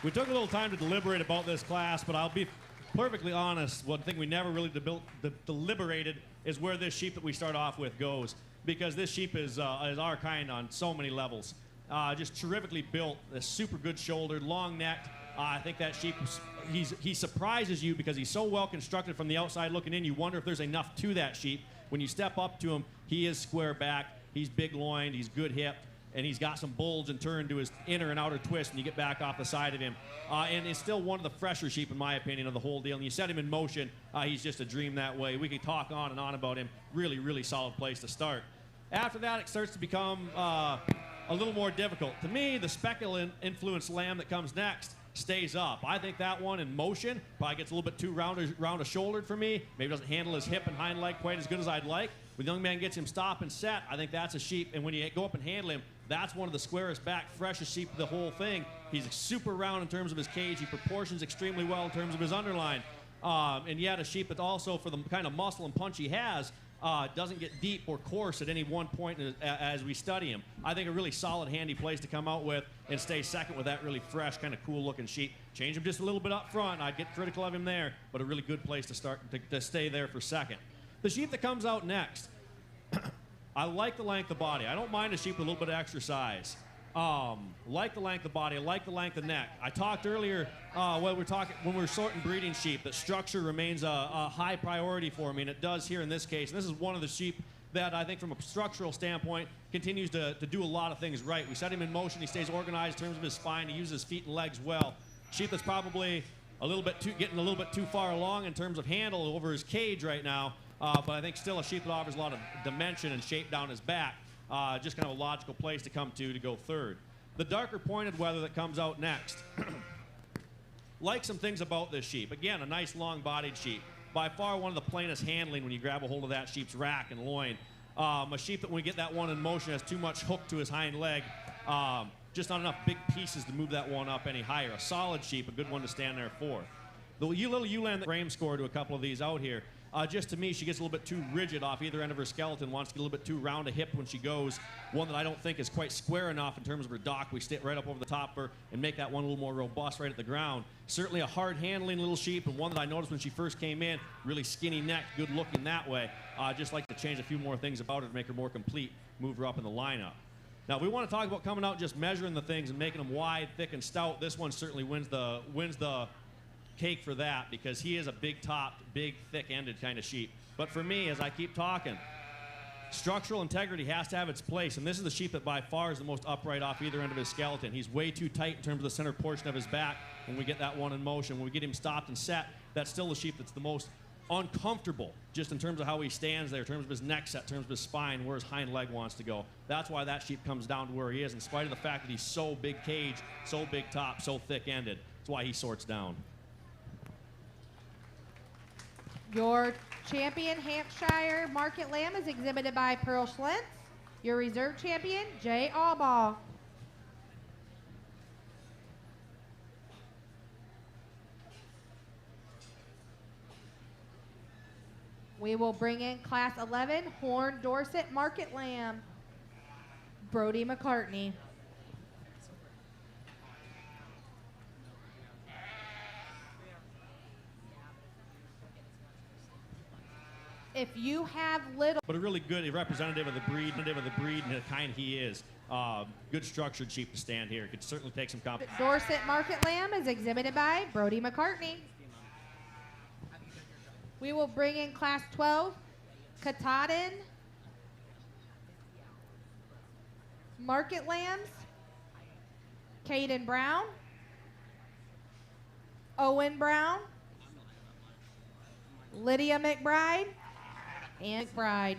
We took a little time to deliberate about this class, but I'll be perfectly honest, one thing we never really deliberated is where this sheep that we start off with goes, because this sheep is our kind on so many levels. Just terrifically built, a super good shouldered, long necked. I think that sheep, he surprises you because he's so well constructed from the outside looking in. You wonder if there's enough to that sheep. When you step up to him, he is square back, he's big loined, he's good hipped, and he's got some bulge and turn to his inner and outer twist, and you get back off the side of him. And it's still one of the fresher sheep, in my opinion, of the whole deal. And you set him in motion, he's just a dream that way. We could talk on and on about him. Really, really solid place to start. After that, it starts to become a little more difficult. To me, the speckle-influenced lamb that comes next stays up. I think that one in motion probably gets a little bit too round-shouldered for me. Maybe doesn't handle his hip and hind leg quite as good as I'd like. When the young man gets him stop and set, I think that's a sheep. And when you go up and handle him, that's one of the squarest back, freshest sheep of the whole thing. He's super round in terms of his cage. He proportions extremely well in terms of his underline. And yet a sheep that also, for the kind of muscle and punch he has, doesn't get deep or coarse at any one point as we study him. I think a really solid, handy place to come out with and stay second with that really fresh, kind of cool-looking sheep. Change him just a little bit up front. I'd get critical of him there, but a really good place to start to stay there for second. The sheep that comes out next, I like the length of body. I don't mind a sheep with a little bit of extra size. Like the length of body, I like the length of neck. I talked earlier when we're sorting breeding sheep that structure remains a high priority for me, and it does here in this case. And this is one of the sheep that I think from a structural standpoint continues to do a lot of things right. We set him in motion, he stays organized in terms of his spine, he uses his feet and legs well. Sheep that's probably getting a little bit too far along in terms of handle over his cage right now, but I think still a sheep that offers a lot of dimension and shape down his back. Just kind of a logical place to come to go third. The darker pointed wether that comes out next. Like some things about this sheep. Again, a nice long-bodied sheep. By far one of the plainest handling when you grab a hold of that sheep's rack and loin. A sheep that when we get that one in motion has too much hook to his hind leg. Just not enough big pieces to move that one up any higher. A solid sheep, a good one to stand there for. The little ewe lamb that frame score to a couple of these out here. Just to me, she gets a little bit too rigid off either end of her skeleton, wants to get a little bit too round a hip when she goes. One that I don't think is quite square enough in terms of her dock. We stick right up over the top of her and make that one a little more robust right at the ground. Certainly a hard-handling little sheep, and one that I noticed when she first came in, really skinny neck, good looking that way. Just like to change a few more things about her to make her more complete, move her up in the lineup. Now, if we want to talk about coming out just measuring the things and making them wide, thick, and stout, this one certainly wins the cake for that, because he is a big-topped, big, thick-ended kind of sheep. But for me, as I keep talking, structural integrity has to have its place, and this is the sheep that by far is the most upright off either end of his skeleton. He's way too tight in terms of the center portion of his back when we get that one in motion. When we get him stopped and set, that's still the sheep that's the most uncomfortable, just in terms of how he stands there, in terms of his neck set, in terms of his spine, where his hind leg wants to go. That's why that sheep comes down to where he is, in spite of the fact that he's so big cage, so big top, so thick-ended. That's why he sorts down. Your champion Hampshire Market Lamb is exhibited by Pearl Schlentz. Your reserve champion, Jay Albaugh. We will bring in Class 11 Horn Dorset Market Lamb, Brody McCartney. If you have little, but a really good representative of the breed and the kind he is. Good structured sheep to stand here. Could certainly take some competition. Dorset Market Lamb is exhibited by Brody McCartney. We will bring in Class 12 Katahdin Market Lambs, Caden Brown, Owen Brown, Lydia McBride, and McBride.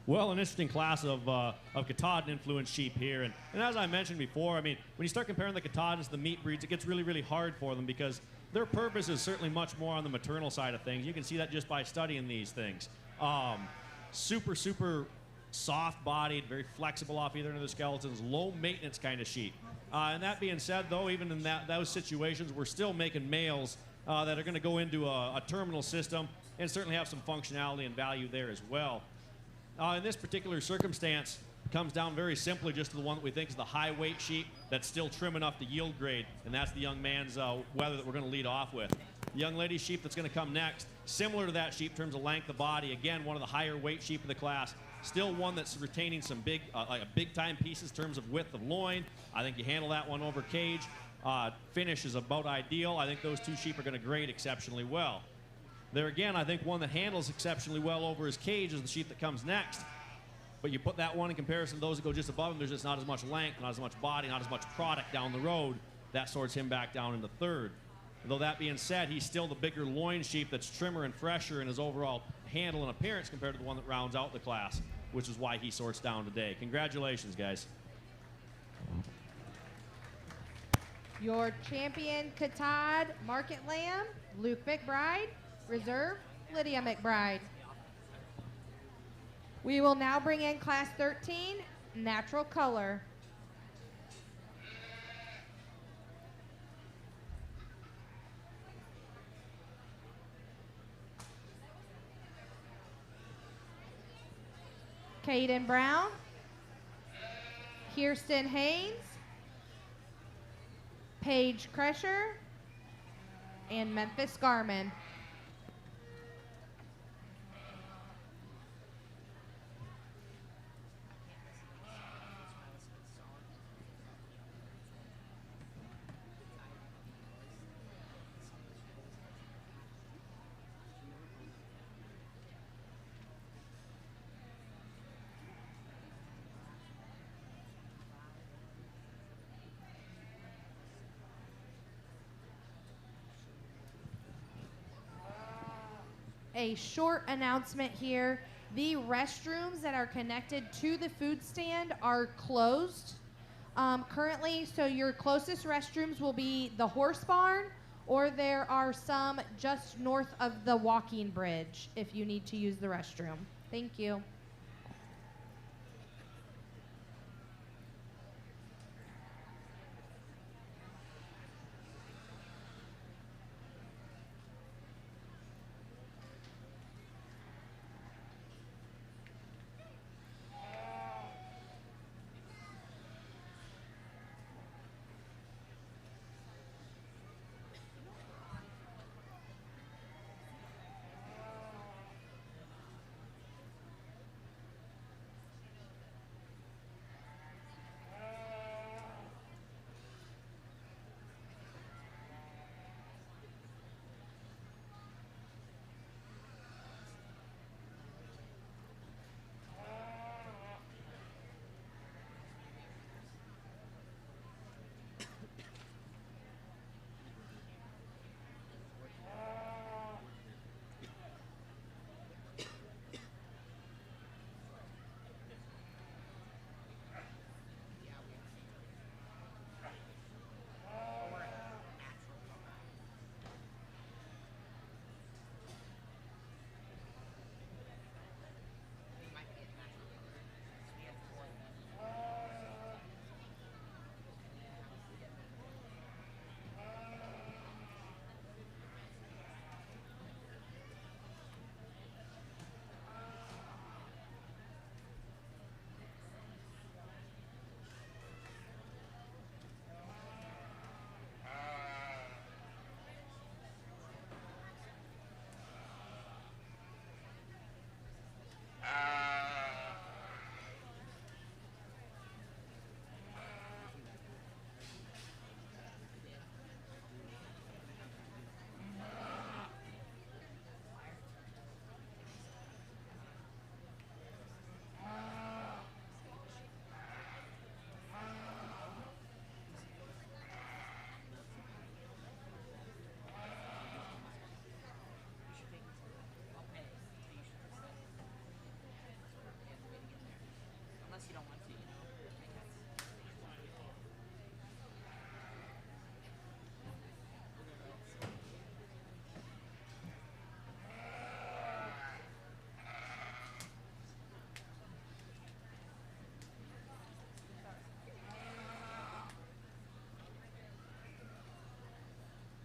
Well, an interesting class of Katahdin influenced sheep here. And as I mentioned before, I mean, when you start comparing the Katahdins to the meat breeds, it gets really, really hard for them because their purpose is certainly much more on the maternal side of things. You can see that just by studying these things. Super, super soft-bodied, very flexible off either end of the skeletons, low-maintenance kind of sheep. And that being said, though, even in those situations, we're still making males that are going to go into a terminal system and certainly have some functionality and value there as well. In this particular circumstance, it comes down very simply just to the one that we think is the high-weight sheep that's still trim enough to yield grade, and that's the young man's wether that we're going to lead off with. The young lady's sheep that's going to come next, similar to that sheep in terms of length of body, again, one of the higher weight sheep of the class, still one that's retaining some big-time pieces in terms of width of loin. I think you handle that one over cage. Finish is about ideal. I think those two sheep are going to grade exceptionally well. There again, I think one that handles exceptionally well over his cage is the sheep that comes next. But you put that one in comparison to those that go just above him, there's just not as much length, not as much body, not as much product down the road. That sorts him back down into third. Though that being said, he's still the bigger loin sheep that's trimmer and fresher in his overall handle and appearance compared to the one that rounds out the class, which is why he sorts down today. Congratulations, guys. Your champion Katahdin Market Lamb, Luke McBride. Reserve, Lydia McBride. We will now bring in Class 13, Natural Color. Caden Brown, Kirsten Haynes, Paige Kresher, and Memphis Garman. A short announcement here. The restrooms that are connected to the food stand are closed currently, so your closest restrooms will be the horse barn, or there are some just north of the walking bridge if you need to use the restroom. Thank you.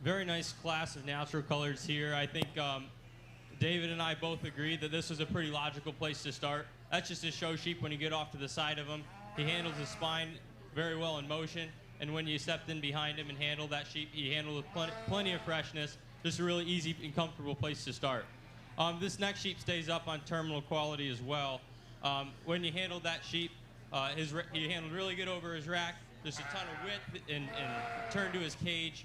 very nice class of natural colors here. I think David and I both agreed that this was a pretty logical place to start. That's just a show sheep when you get off to the side of him. He handles his spine very well in motion, and when you stepped in behind him and handled that sheep, he handled it with plenty of freshness. Just a really easy and comfortable place to start. This next sheep stays up on terminal quality as well. When you handled that sheep, he handled really good over his rack. There's a ton of width and turn to his cage.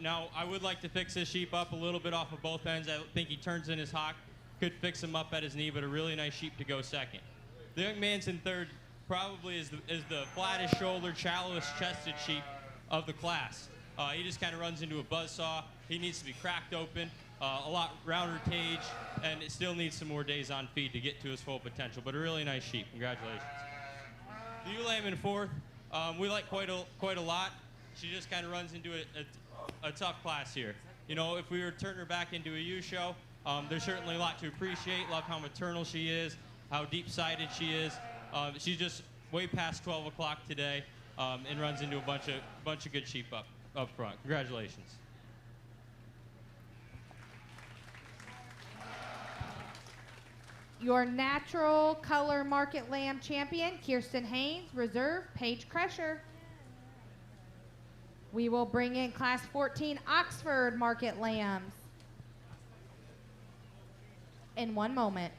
Now, I would like to fix this sheep up a little bit off of both ends. I think he turns in his hock. Could fix him up at his knee, but a really nice sheep to go second. The young man's in third probably is the flattest shouldered, shallowest chested sheep of the class. He just kind of runs into a buzzsaw. He needs to be cracked open, a lot rounder cage, and it still needs some more days on feed to get to his full potential, but a really nice sheep. Congratulations. The ewe lamb in fourth, we like quite a lot. She just kind of runs into a tough class here. You know, if we were to turn her back into a ewe show, there's certainly a lot to appreciate. Love how maternal she is, how deep-sided she is. She's just way past 12 o'clock today and runs into a bunch of good sheep up front. Congratulations. Your natural color market lamb champion, Kirsten Haynes, reserve, Paige Crusher. We will bring in class 14 Oxford market lambs in one moment.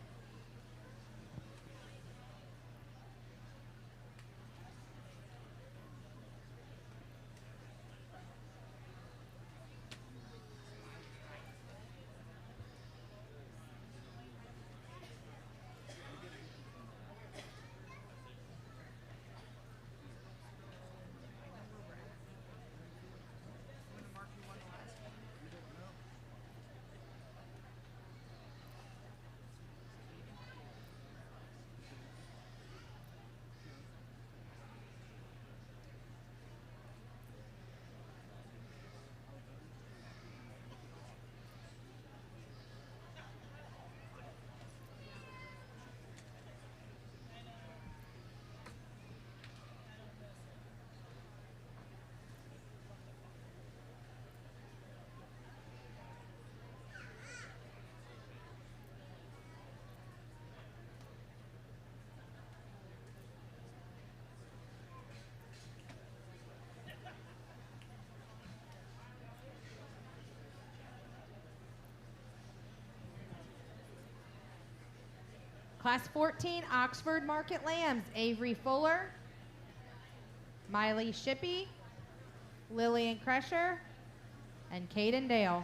Class 14 Oxford market lambs, Avery Fuller, Miley Shippey, Lillian Crusher, and Caden Dale.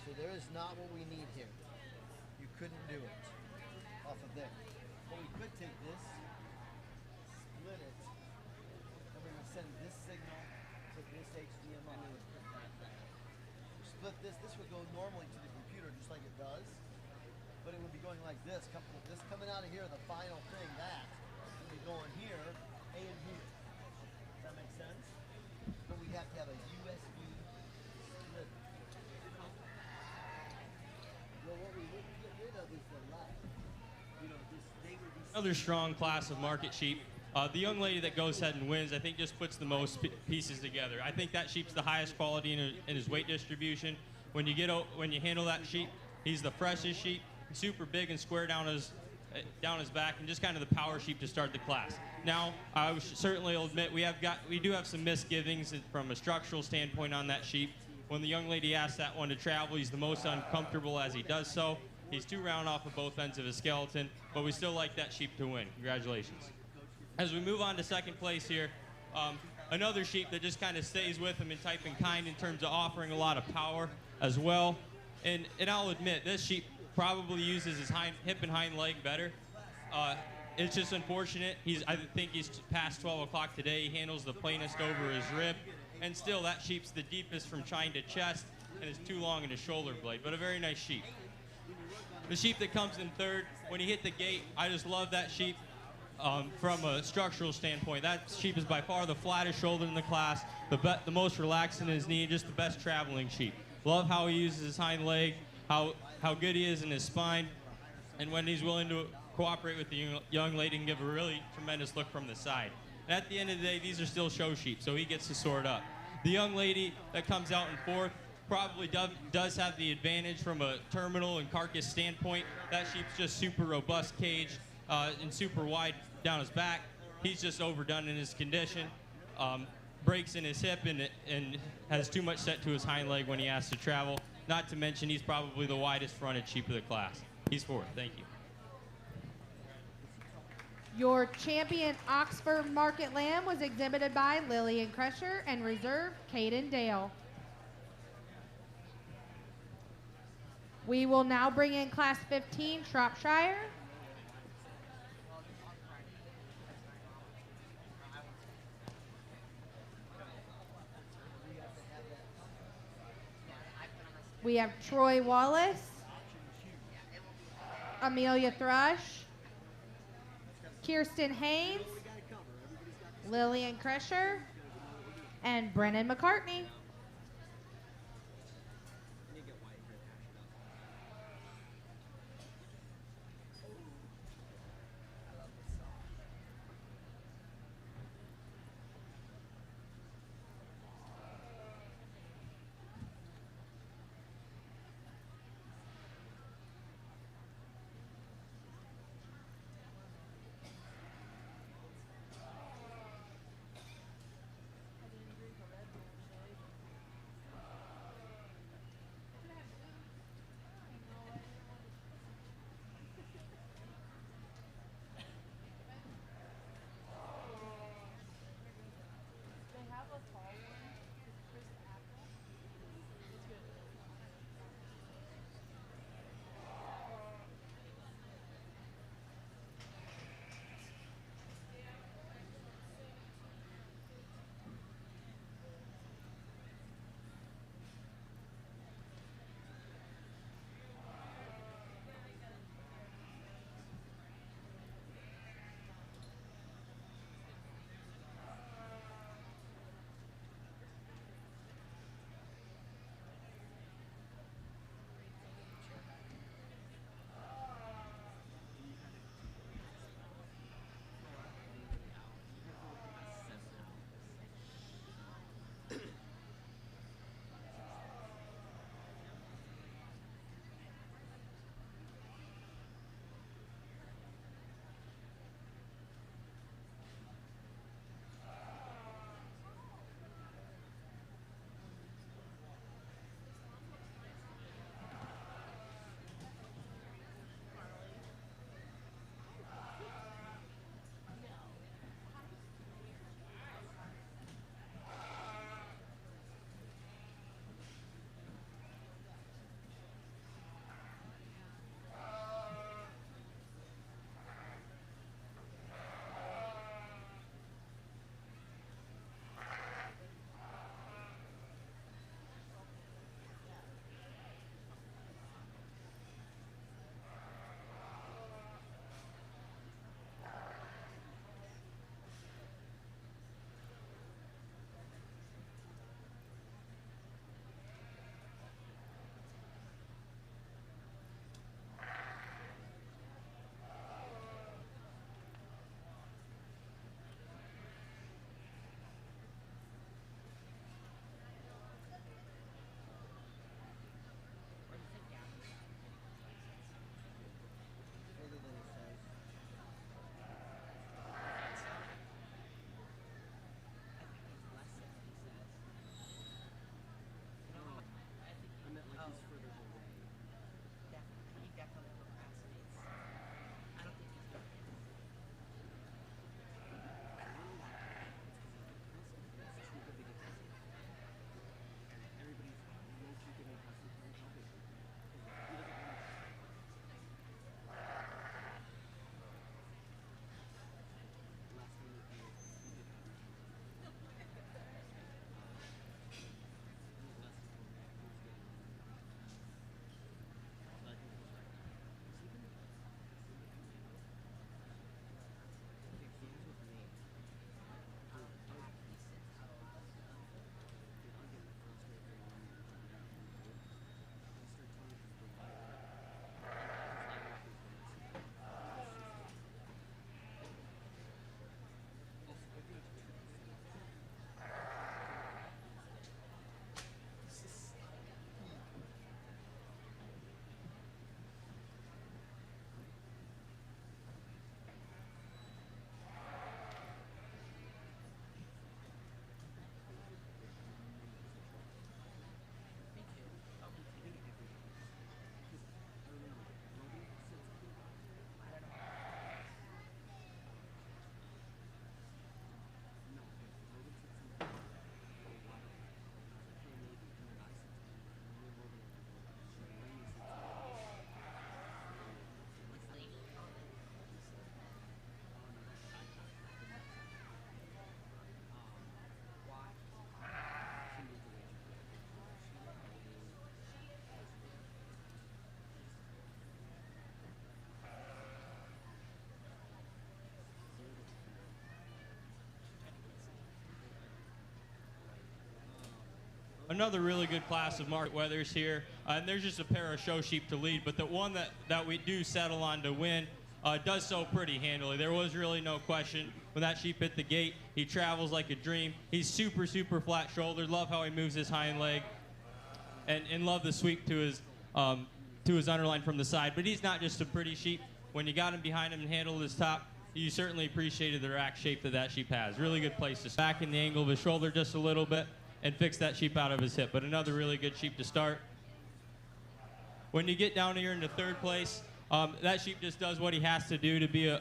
So there is not what we need here. You couldn't do it off of there. But we could take this, split it, and we're going to send this signal to this HDMI. Split this. This would go normally to the computer just like it does, but it would be going like this. This coming out of here, the final thing, that would be going here and here. Does that make sense? But we have to have a USB split. Well, what we wouldn't get rid of is the light. You know, they would be Another strong class of market sheep. The young lady that goes ahead and wins, I think, just puts the most pieces together. I think that sheep's the highest quality in his weight distribution. When you handle that sheep, he's the freshest sheep, super big and square down his back, and just kind of the power sheep to start the class. Now, I certainly will admit we do have some misgivings from a structural standpoint on that sheep. When the young lady asks that one to travel, he's the most uncomfortable as he does so. He's too round off of both ends of his skeleton, but we still like that sheep to win. Congratulations. As we move on to second place here, another sheep that just kind of stays with him in type and kind in terms of offering a lot of power as well. And I'll admit, this sheep probably uses his hip and hind leg better. It's just unfortunate. I think he's past 12 o'clock today. He handles the plainest over his rib. And still, that sheep's the deepest from chine to chest and is too long in his shoulder blade, but a very nice sheep. The sheep that comes in third, when he hit the gate, I just love that sheep. From a structural standpoint, that sheep is by far the flattest shoulder in the class, the most relaxed in his knee, just the best traveling sheep. Love how he uses his hind leg, how good he is in his spine, and when he's willing to cooperate with the young lady and give a really tremendous look from the side. And at the end of the day, these are still show sheep, so he gets to sort up. The young lady that comes out in fourth probably does have the advantage from a terminal and carcass standpoint. That sheep's just super robust cage and super wide down his back. He's just overdone in his condition. Breaks in his hip and has too much set to his hind leg when he has to travel. Not to mention he's probably the widest fronted sheep of the class. He's fourth. Thank you. Your champion Oxford Market Lamb was exhibited by Lillian Crusher and reserve Caden Dale. We will now bring in Class 15 Shropshire. We have Troy Wallace, Amelia Thrush, Kirsten Haynes, Lillian Crusher, and Brennan McCartney. another really good class of market weathers here. And there's just a pair of show sheep to lead, but the one that we do settle on to win does so pretty handily. There was really no question when that sheep hit the gate. He travels like a dream. He's super, super flat shouldered. Love how he moves his hind leg, and love the sweep to his underline from the side. But he's not just a pretty sheep. When you got him behind him and handled his top, you certainly appreciated the rack shape that sheep has. Really good place to back in the angle of his shoulder just a little bit and fix that sheep out of his hip. But another really good sheep to start. When you get down here into third place, that sheep just does what he has to do to be to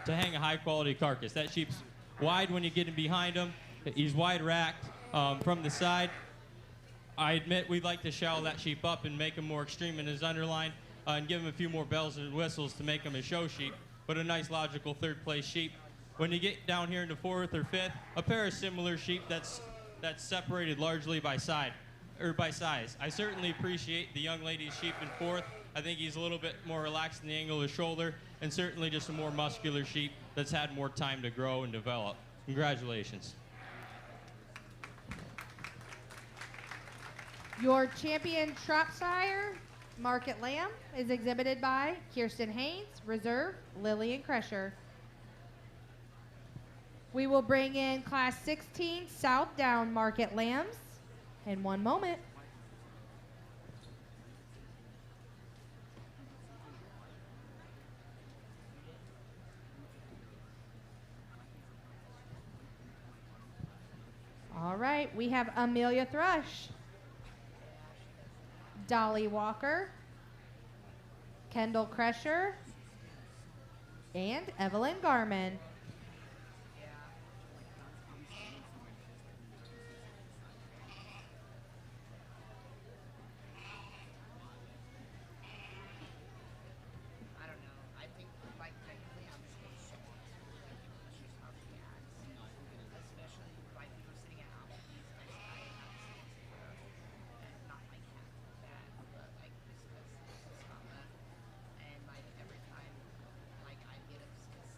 hang a high quality carcass. That sheep's wide when you get him behind him. He's wide racked from the side. I admit we'd like to shallow that sheep up and make him more extreme in his underline and give him a few more bells and whistles to make him a show sheep, but a nice logical third place sheep. When you get down here into fourth or fifth, a pair of similar sheep that's separated largely by size. I certainly appreciate the young lady's sheep in fourth. I think he's a little bit more relaxed in the angle of his shoulder, and certainly just a more muscular sheep that's had more time to grow and develop. Congratulations. Your champion Shropshire Market Lamb is exhibited by Kirsten Haynes, Reserve, Lillian Kresher. We will bring in Class 16 Southdown Market Lambs in one moment. All right, we have Amelia Thrush, Dolly Walker, Kendall Kresher, and Evelyn Garman. I don't know. I think like technically I'm just gonna show it. That's just how she acts. Especially like we were sitting at Applebee's and I not like half bad, but like this is not that. And like every time like I get obsessed,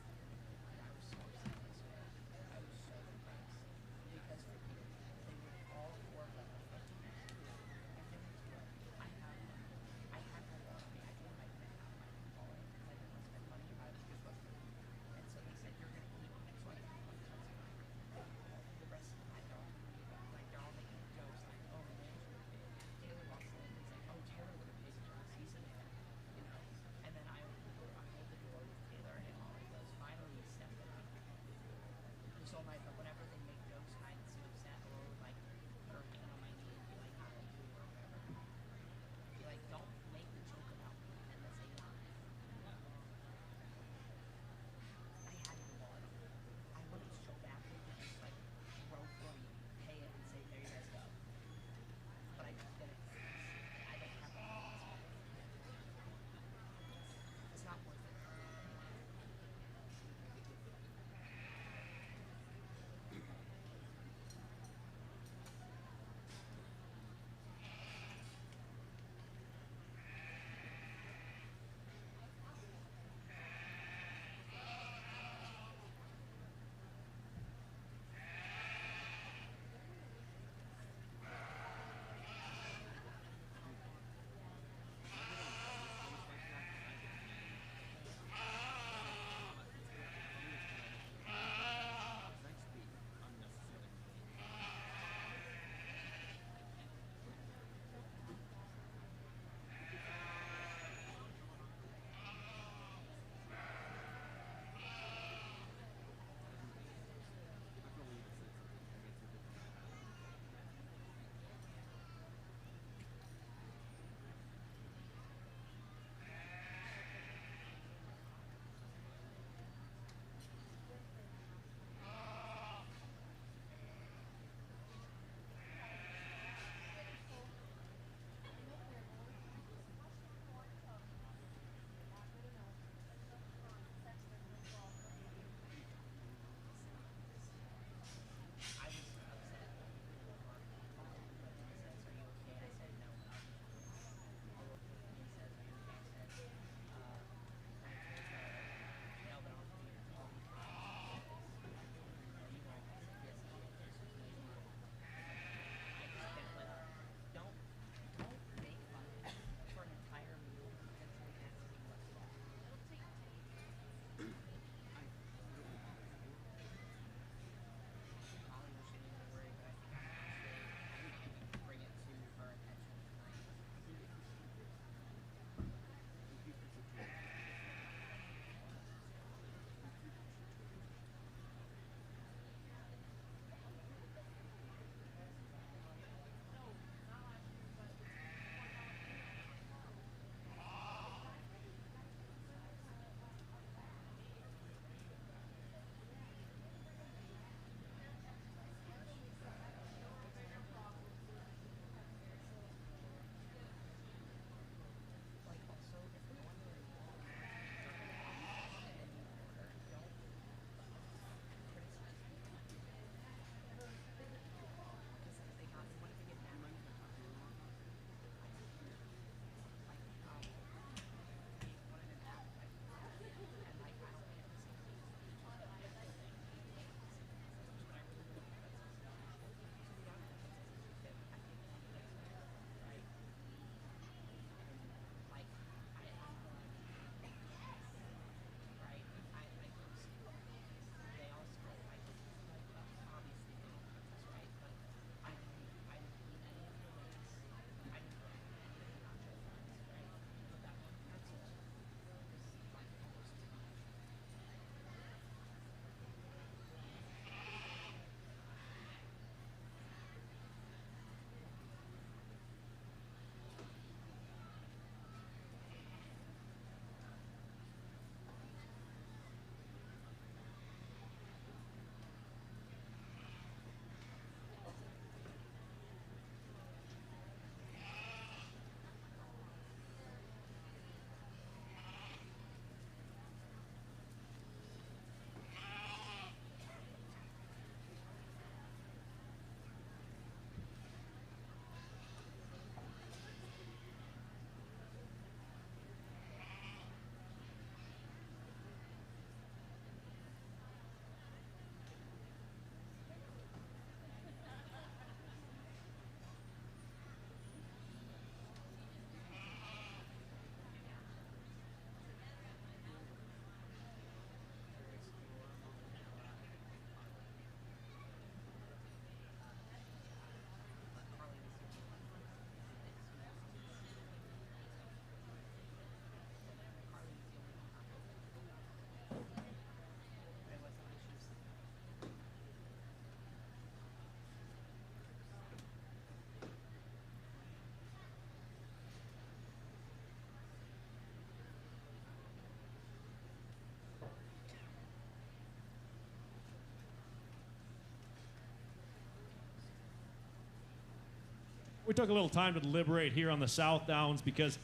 we took a little time to deliberate here on the Southdowns because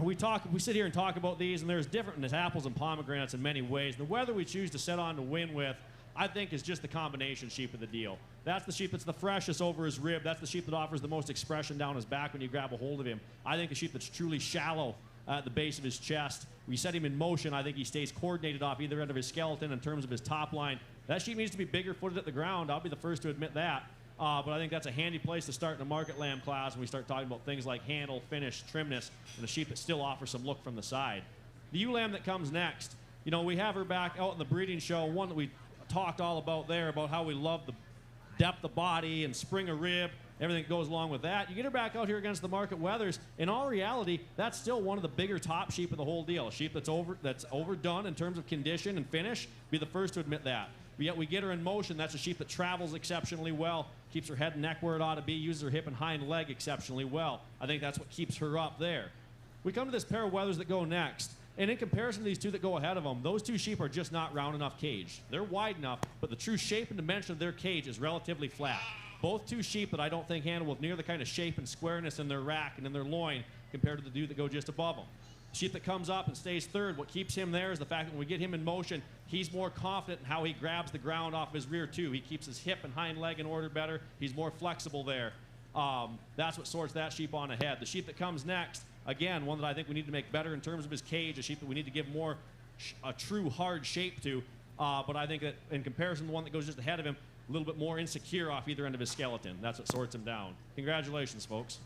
we sit here and talk about these, and there's different as apples and pomegranates in many ways. The whether we choose to set on to win with, I think, is just the combination sheep of the deal. That's the sheep that's the freshest over his rib. That's the sheep that offers the most expression down his back when you grab a hold of him. I think the sheep that's truly shallow at the base of his chest. We set him in motion. I think he stays coordinated off either end of his skeleton in terms of his top line. That sheep needs to be bigger footed at the ground. I'll be the first to admit that. But I think that's a handy place to start in a market lamb class when we start talking about things like handle, finish, trimness, and a sheep that still offers some look from the side. The ewe lamb that comes next, you know, we have her back out in the breeding show, one that we talked all about there, about how we love the depth of body and spring of rib, everything that goes along with that. You get her back out here against the market weathers. In all reality, that's still one of the bigger top sheep of the whole deal. A sheep that's overdone in terms of condition and finish. Be the first to admit that. But yet we get her in motion. That's a sheep that travels exceptionally well, keeps her head and neck where it ought to be, uses her hip and hind leg exceptionally well. I think that's what keeps her up there. We come to this pair of wethers that go next. And in comparison to these two that go ahead of them, those two sheep are just not round enough caged. They're wide enough, but the true shape and dimension of their cage is relatively flat. Both two sheep that I don't think handle with near the kind of shape and squareness in their rack and in their loin compared to the two that go just above them. The sheep that comes up and stays third, what keeps him there is the fact that when we get him in motion, he's more confident in how he grabs the ground off his rear too. He keeps his hip and hind leg in order better. He's more flexible there. That's what sorts that sheep on ahead. The sheep that comes next, again, one that I think we need to make better in terms of his cage, a sheep that we need to give more a true hard shape to. But I think that in comparison to the one that goes just ahead of him, a little bit more insecure off either end of his skeleton. That's what sorts him down. Congratulations, folks.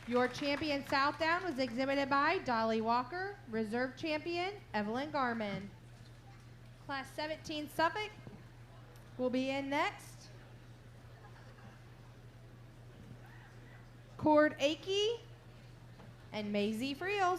Your champion Southdown was exhibited by Dolly Walker, reserve champion Evelyn Garman. Class 17 Suffolk will be in next. Cord Akey and Maisie Friels.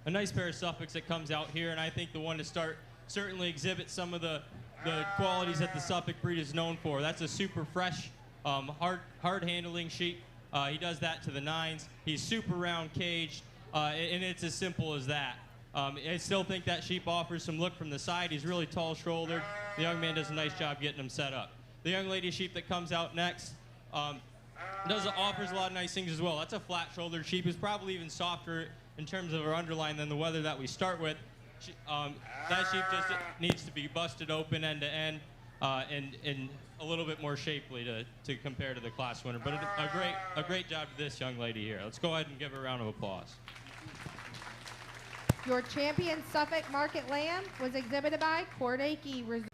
A nice pair of Suffolks that comes out here, and I think the one to start certainly exhibits some of the qualities that the Suffolk breed is known for. That's a super fresh, hard handling sheep. He does that to the nines. He's super round caged, and it's as simple as that. I still think that sheep offers some look from the side. He's really tall shouldered. The young man does a nice job getting him set up. The young lady sheep that comes out next, offers a lot of nice things as well. That's a flat-shouldered sheep. It's probably even softer in terms of her underline than the wether that we start with. That sheep just needs to be busted open end to end and a little bit more shapely to compare to the class winner. But a great job to this young lady here. Let's go ahead and give her a round of applause. Your champion Suffolk Market Lamb was exhibited by Cordakey.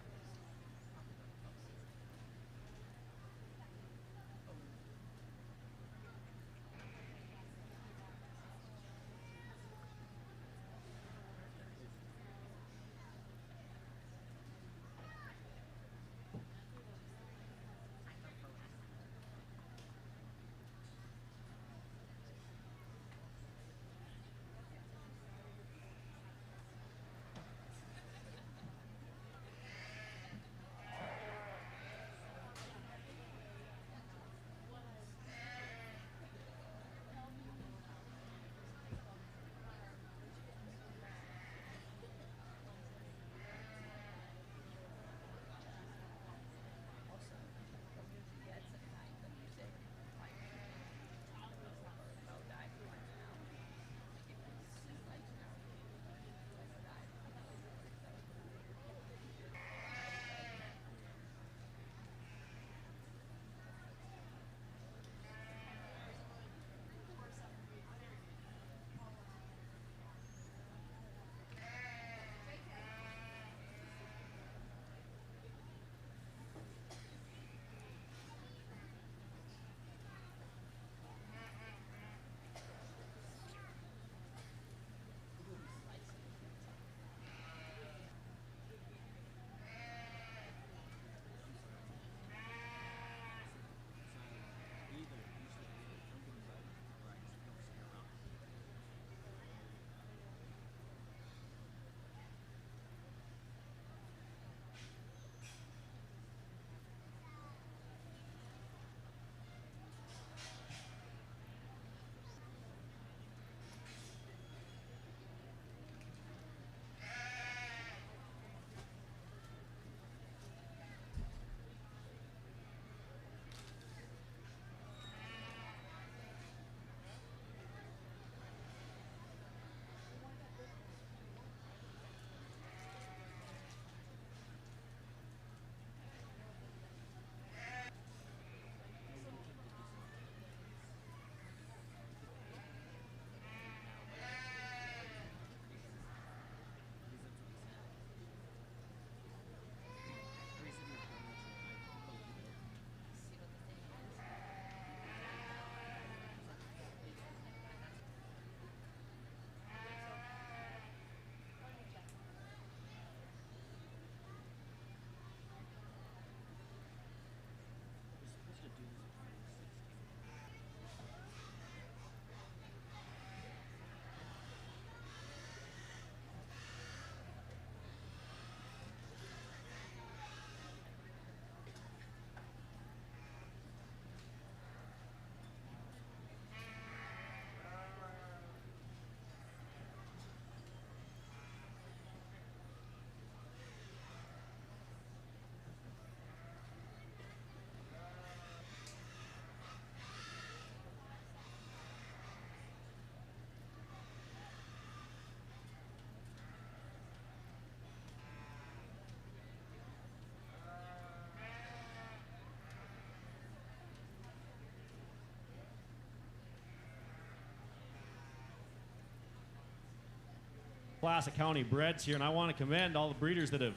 Classic County breds here, and I want to commend all the breeders that have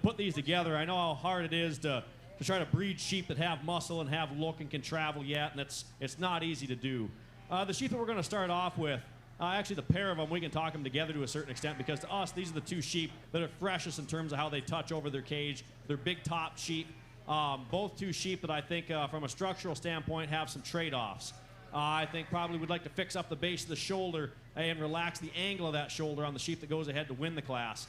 put these together. I know how hard it is to try to breed sheep that have muscle and have look and can travel yet, and it's not easy to do. The sheep that we're going to start off with, actually the pair of them, we can talk them together to a certain extent, because to us, these are the two sheep that are freshest in terms of how they touch over their cage. They're big top sheep. Both two sheep that I think from a structural standpoint have some trade-offs. I think probably would like to fix up the base of the shoulder and relax the angle of that shoulder on the sheep that goes ahead to win the class.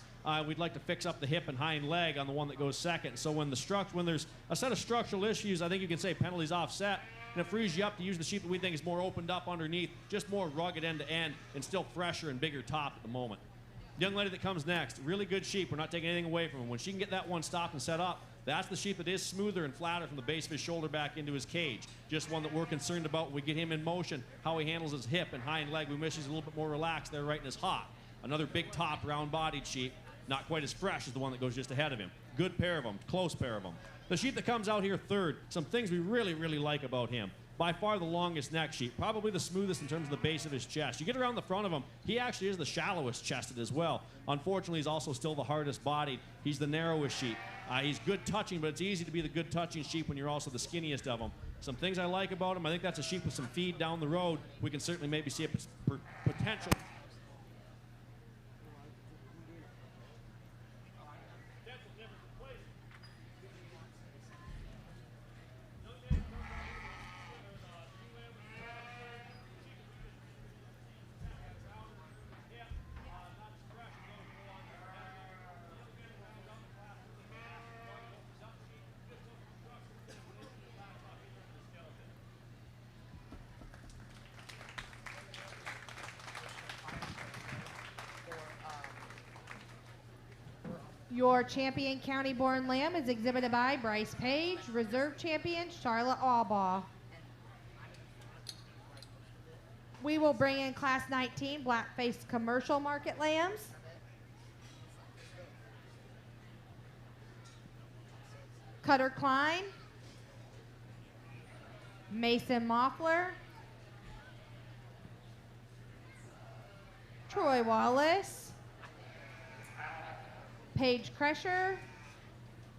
We'd like to fix up the hip and hind leg on the one that goes second. So when there's a set of structural issues, I think you can say penalties offset, and it frees you up to use the sheep that we think is more opened up underneath, just more rugged end to end, and still fresher and bigger top at the moment. Young lady that comes next, really good sheep. We're not taking anything away from them. When she can get that one stopped and set up, That's the sheep that is smoother and flatter from the base of his shoulder back into his cage. Just one that we're concerned about. We get him in motion, how he handles his hip and hind leg. We wish he's a little bit more relaxed there right in his hop. Another big top, round-bodied sheep. Not quite as fresh as the one that goes just ahead of him. Good pair of them, close pair of them. The sheep that comes out here third, some things we really, really like about him. By far the longest neck sheep, probably the smoothest in terms of the base of his chest. You get around the front of him, he actually is the shallowest chested as well. Unfortunately, he's also still the hardest bodied. He's the narrowest sheep. He's good touching, but it's easy to be the good touching sheep when you're also the skinniest of them. Some things I like about him, I think that's a sheep with some feed down the road. We can certainly maybe see a potential. Your champion county-born lamb is exhibited by Bryce Page, reserve champion Charlotte Albaugh. We will bring in Class 19 Blackface commercial market lambs. Cutter Klein, Mason Moffler, Troy Wallace, Paige Kresher,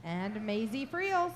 and Maisie Friels.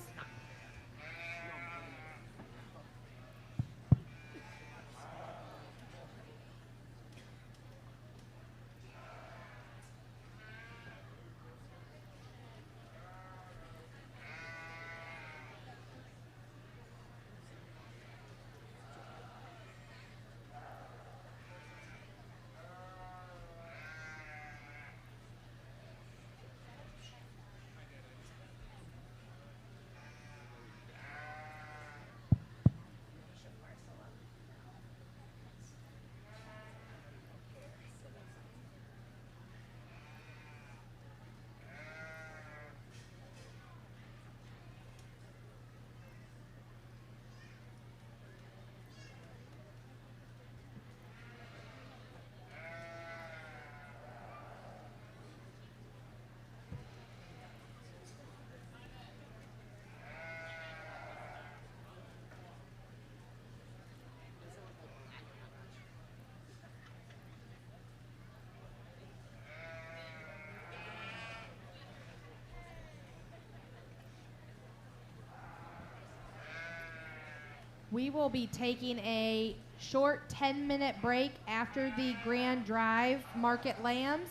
We will be taking a short 10-minute break after the Grand Drive Market Lambs.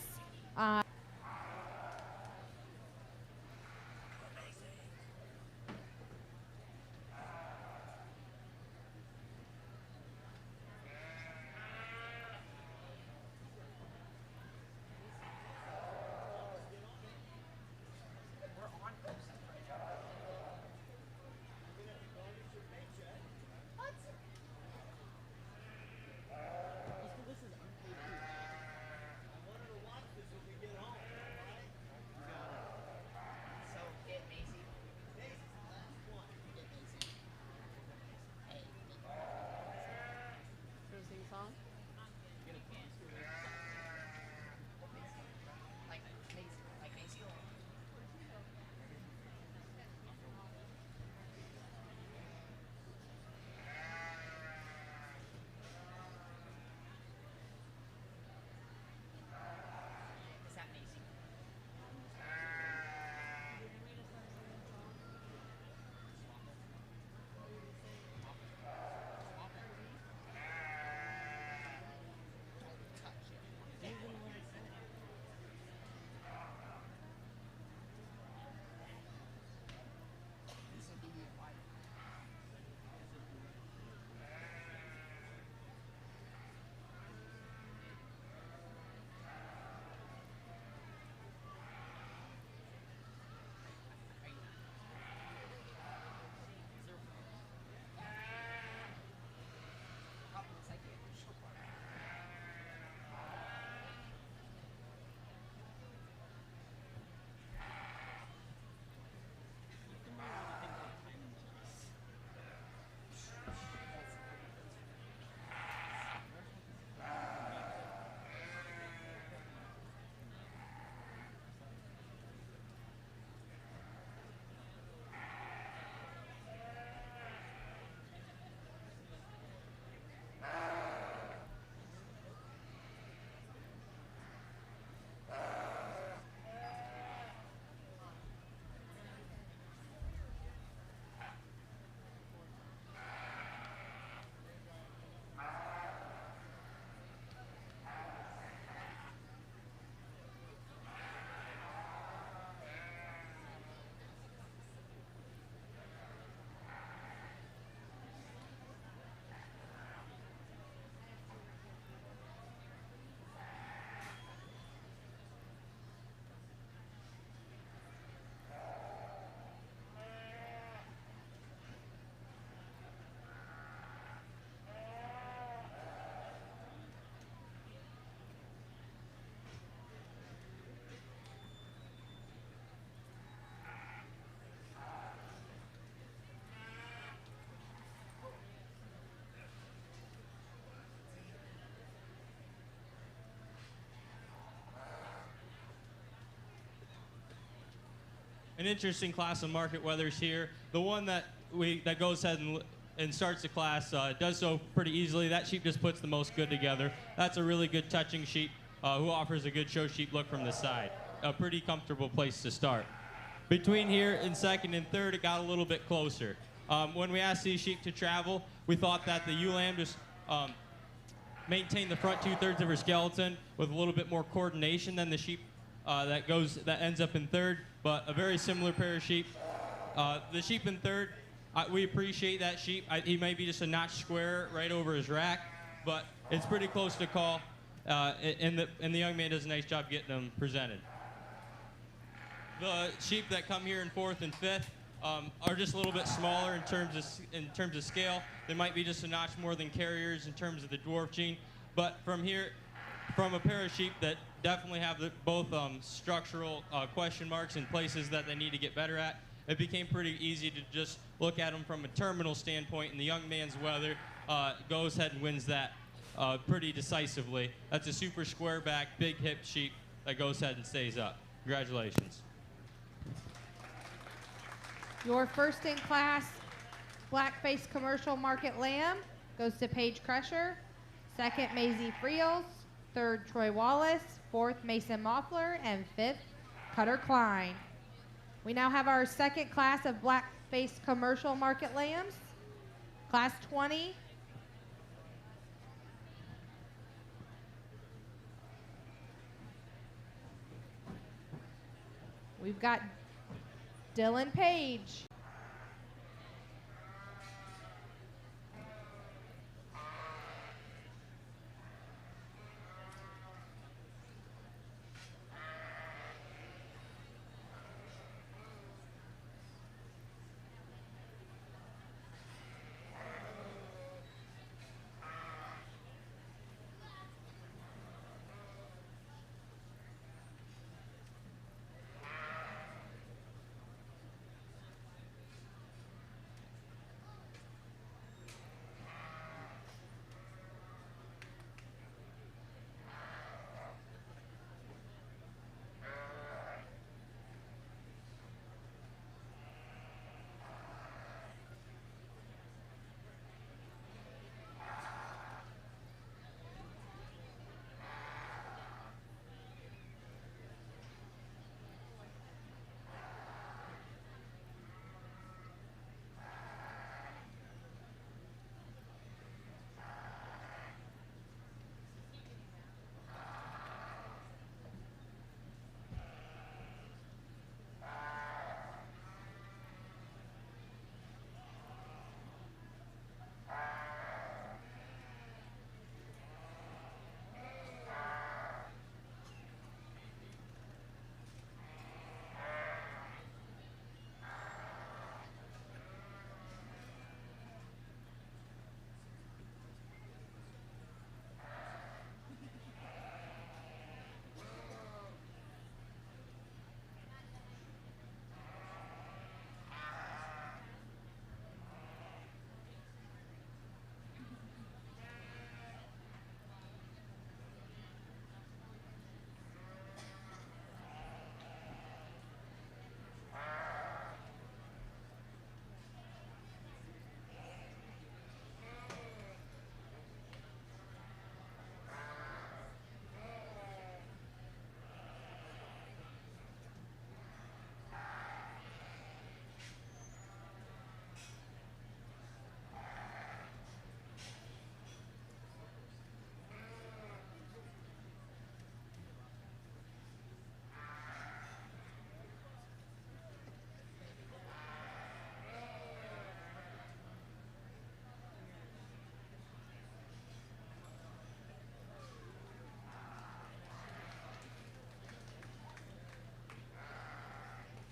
This is unpaid. I wanted to watch this when we get home. an interesting class of market wethers here. The one that goes ahead and starts the class does so pretty easily. That sheep just puts the most good together. That's a really good touching sheep who offers a good show sheep look from the side. A pretty comfortable place to start. Between here and second and third, it got a little bit closer. When we asked these sheep to travel, we thought that the ewe lamb just maintained the front 2/3 of her skeleton with a little bit more coordination than the sheep that ends up in third, but a very similar pair of sheep. The sheep in third, we appreciate that sheep. He may be just a notch square right over his rack, but it's pretty close to call, and the young man does a nice job getting them presented. The sheep that come here in fourth and fifth are just a little bit smaller in terms of scale. They might be just a notch more than carriers in terms of the dwarf gene, but from a pair of sheep that definitely have both structural question marks in places that they need to get better at, it became pretty easy to just look at them from a terminal standpoint, and the young man's weather goes ahead and wins that pretty decisively. That's a super square back, big hip sheep that goes ahead and stays up. Congratulations. Your first in class Blackface commercial market lamb goes to Paige Crusher. Second, Maisie Friels. Third, Troy Wallace. Fourth, Mason Moffler. And fifth, Cutter Klein. We now have our second class of Blackface commercial market lambs. Class 20. We've got Dylan Page.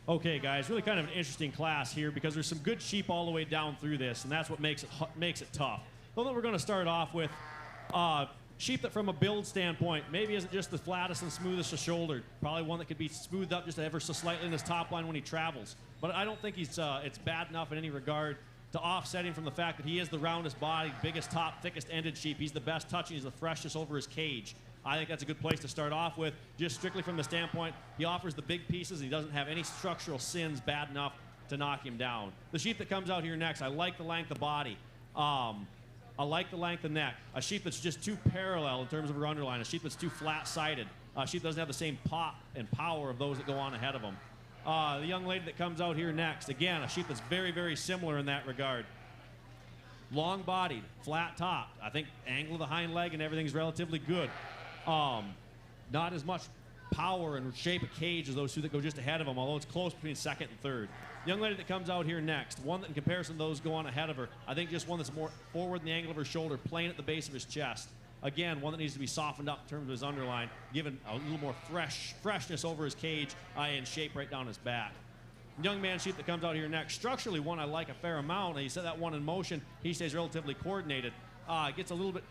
Okay, guys, really kind of an interesting class here because there's some good sheep all the way down through this, and that's what makes it tough. The one that we're going to start off with, sheep that from a build standpoint maybe isn't just the flattest and smoothest of shoulder. Probably one that could be smoothed up just ever so slightly in his top line when he travels. But I don't think it's bad enough in any regard to offset him from the fact that he is the roundest body, biggest top, thickest ended sheep. He's the best touching. He's the freshest over his cage. I think that's a good place to start off with, just strictly from the standpoint he offers the big pieces. He doesn't have any structural sins bad enough to knock him down. The sheep that comes out here next, I like the length of body. I like the length of neck. A sheep that's just too parallel in terms of her underline. A sheep that's too flat-sided. A sheep doesn't have the same pop and power of those that go on ahead of them. The young lady that comes out here next, again, a sheep that's very, very similar in that regard. Long-bodied, flat-topped. I think angle of the hind leg and everything's relatively good. Not as much power and shape of cage as those two that go just ahead of them, although it's close between second and third. The young lady that comes out here next, one that in comparison to those go on ahead of her, I think just one that's more forward in the angle of her shoulder, plain at the base of his chest. Again, one that needs to be softened up in terms of his underline, given a little more freshness over his cage and shape right down his back. Young man sheep that comes out here next, structurally one I like a fair amount. And he set that one in motion. He stays relatively coordinated. Gets a little bit,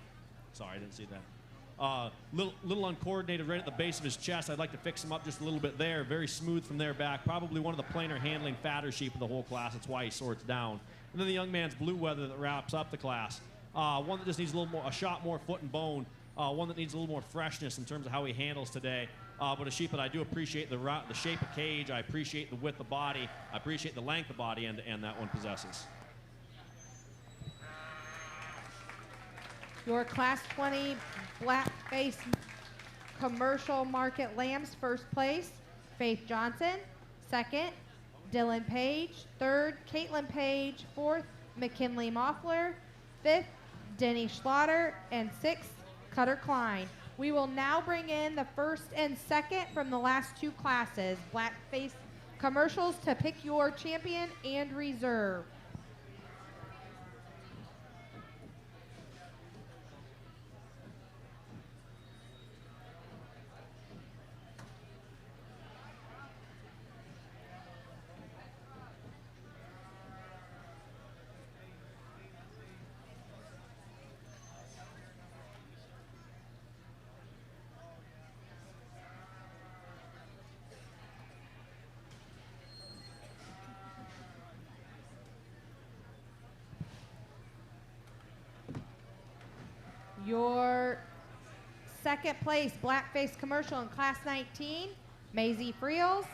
sorry, I didn't see that. Little uncoordinated right at the base of his chest. I'd like to fix him up just a little bit there. Very smooth from there back. Probably one of the plainer handling, fatter sheep of the whole class. That's why he sorts down. And then the young man's blue weather that wraps up the class. One that just needs a little more, a shot more foot and bone. One that needs a little more freshness in terms of how he handles today. But a sheep that I do appreciate the shape of cage. I appreciate the width of body. I appreciate the length of body, and that one possesses. Your Class 20 Blackface Commercial Market Lambs, first place, Faith Johnson. Second, Dylan Page. Third, Caitlin Page. Fourth, McKinley Moffler. Fifth, Denny Schlatter. And sixth, Cutter Klein. We will now bring in the first and second from the last two classes, Blackface Commercials, to pick your champion and reserve. Your second place Blackface Commercial in Class 19, Maisie Friels.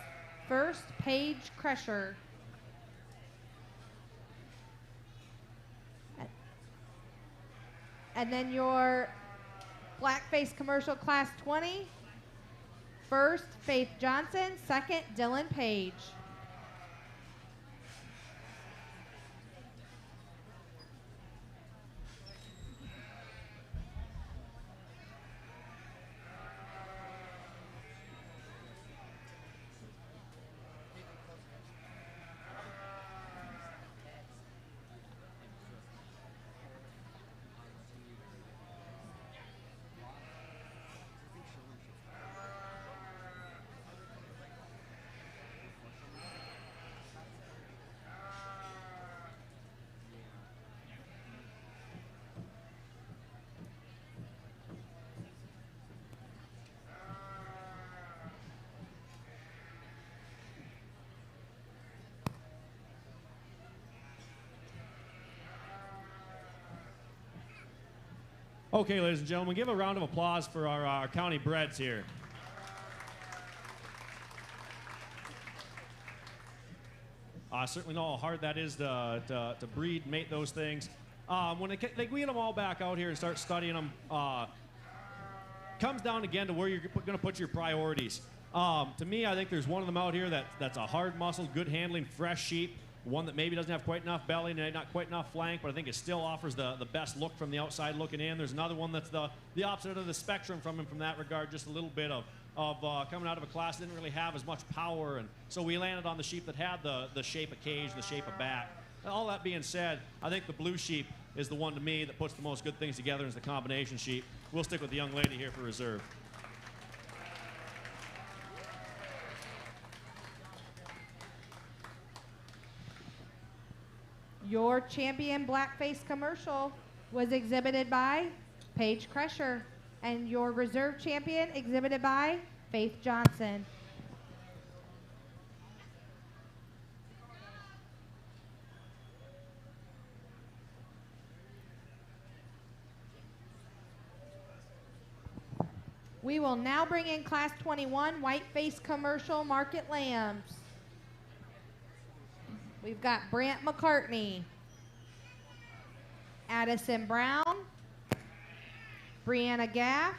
First, Paige Crusher. And then your Blackface Commercial Class 20, first, Faith Johnson. Second, Dylan Page. Okay, ladies and gentlemen, give a round of applause for our county breds here. I certainly know how hard that is to breed, mate those things. When we get them all back out here and start studying them, comes down again to where you're going to put your priorities. To me, I think there's one of them out here that's a hard-muscled, good handling, fresh sheep. One that maybe doesn't have quite enough belly and not quite enough flank, but I think it still offers the best look from the outside looking in. There's another one that's the opposite of the spectrum from him from that regard, just a little bit of coming out of a class that didn't really have as much power, and so we landed on the sheep that had the shape of cage, the shape of back. All that being said, I think the blue sheep is the one to me that puts the most good things together as the combination sheep. We'll stick with the young lady here for reserve. Your champion Blackface Commercial was exhibited by Paige Crusher, and your reserve champion exhibited by Faith Johnson. We will now bring in Class 21 Whiteface Commercial Market Lambs. We've got Brant McCartney, Addison Brown, Brianna Gaff,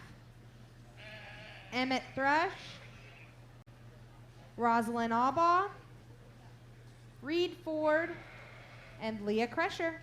Emmett Thrush, Rosalind Albaugh, Reed Ford, and Leah Crusher.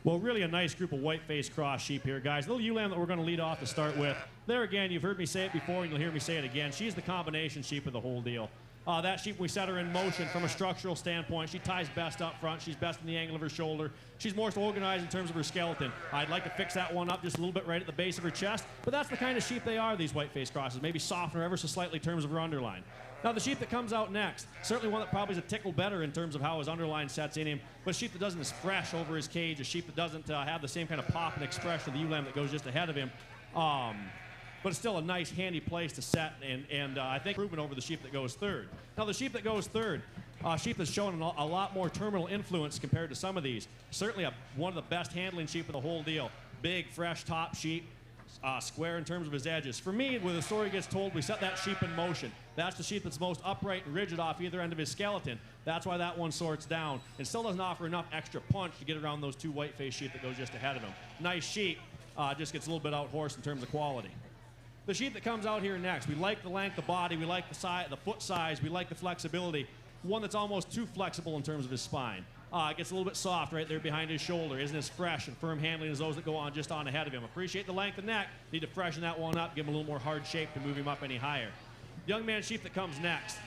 Well, really a nice group of Whiteface cross sheep here, guys. The little ewe lamb that we're going to lead off to start with. There again, you've heard me say it before, and you'll hear me say it again. She's the combination sheep of the whole deal. That sheep, we set her in motion from a structural standpoint. She ties best up front. She's best in the angle of her shoulder. She's most organized in terms of her skeleton. I'd like to fix that one up just a little bit right at the base of her chest, but that's the kind of sheep they are, these Whiteface crosses. Maybe soften her ever so slightly in terms of her underline. Now, the sheep that comes out next, certainly one that probably is a tickle better in terms of how his underline sets in him, but a sheep that doesn't is fresh over his cage, a sheep that doesn't have the same kind of pop and expression of the ewe lamb that goes just ahead of him. But it's still a nice, handy place to set, and I think improvement over the sheep that goes third. Now, the sheep that goes third, sheep that's shown a lot more terminal influence compared to some of these. Certainly one of the best handling sheep of the whole deal. Big, fresh top sheep, square in terms of his edges. For me, when the story gets told, we set that sheep in motion. That's the sheep that's most upright and rigid off either end of his skeleton. That's why that one sorts down. It still doesn't offer enough extra punch to get around those two Whiteface sheep that goes just ahead of him. Nice sheep, just gets a little bit out-horsed in terms of quality. The sheep that comes out here next, we like the length of body, we like the foot size, we like the flexibility. One that's almost too flexible in terms of his spine. Gets a little bit soft right there behind his shoulder. Isn't as fresh and firm handling as those that go on just on ahead of him. Appreciate the length of neck. Need to freshen that one up, give him a little more hard shape to move him up any higher. Young man sheep that comes next.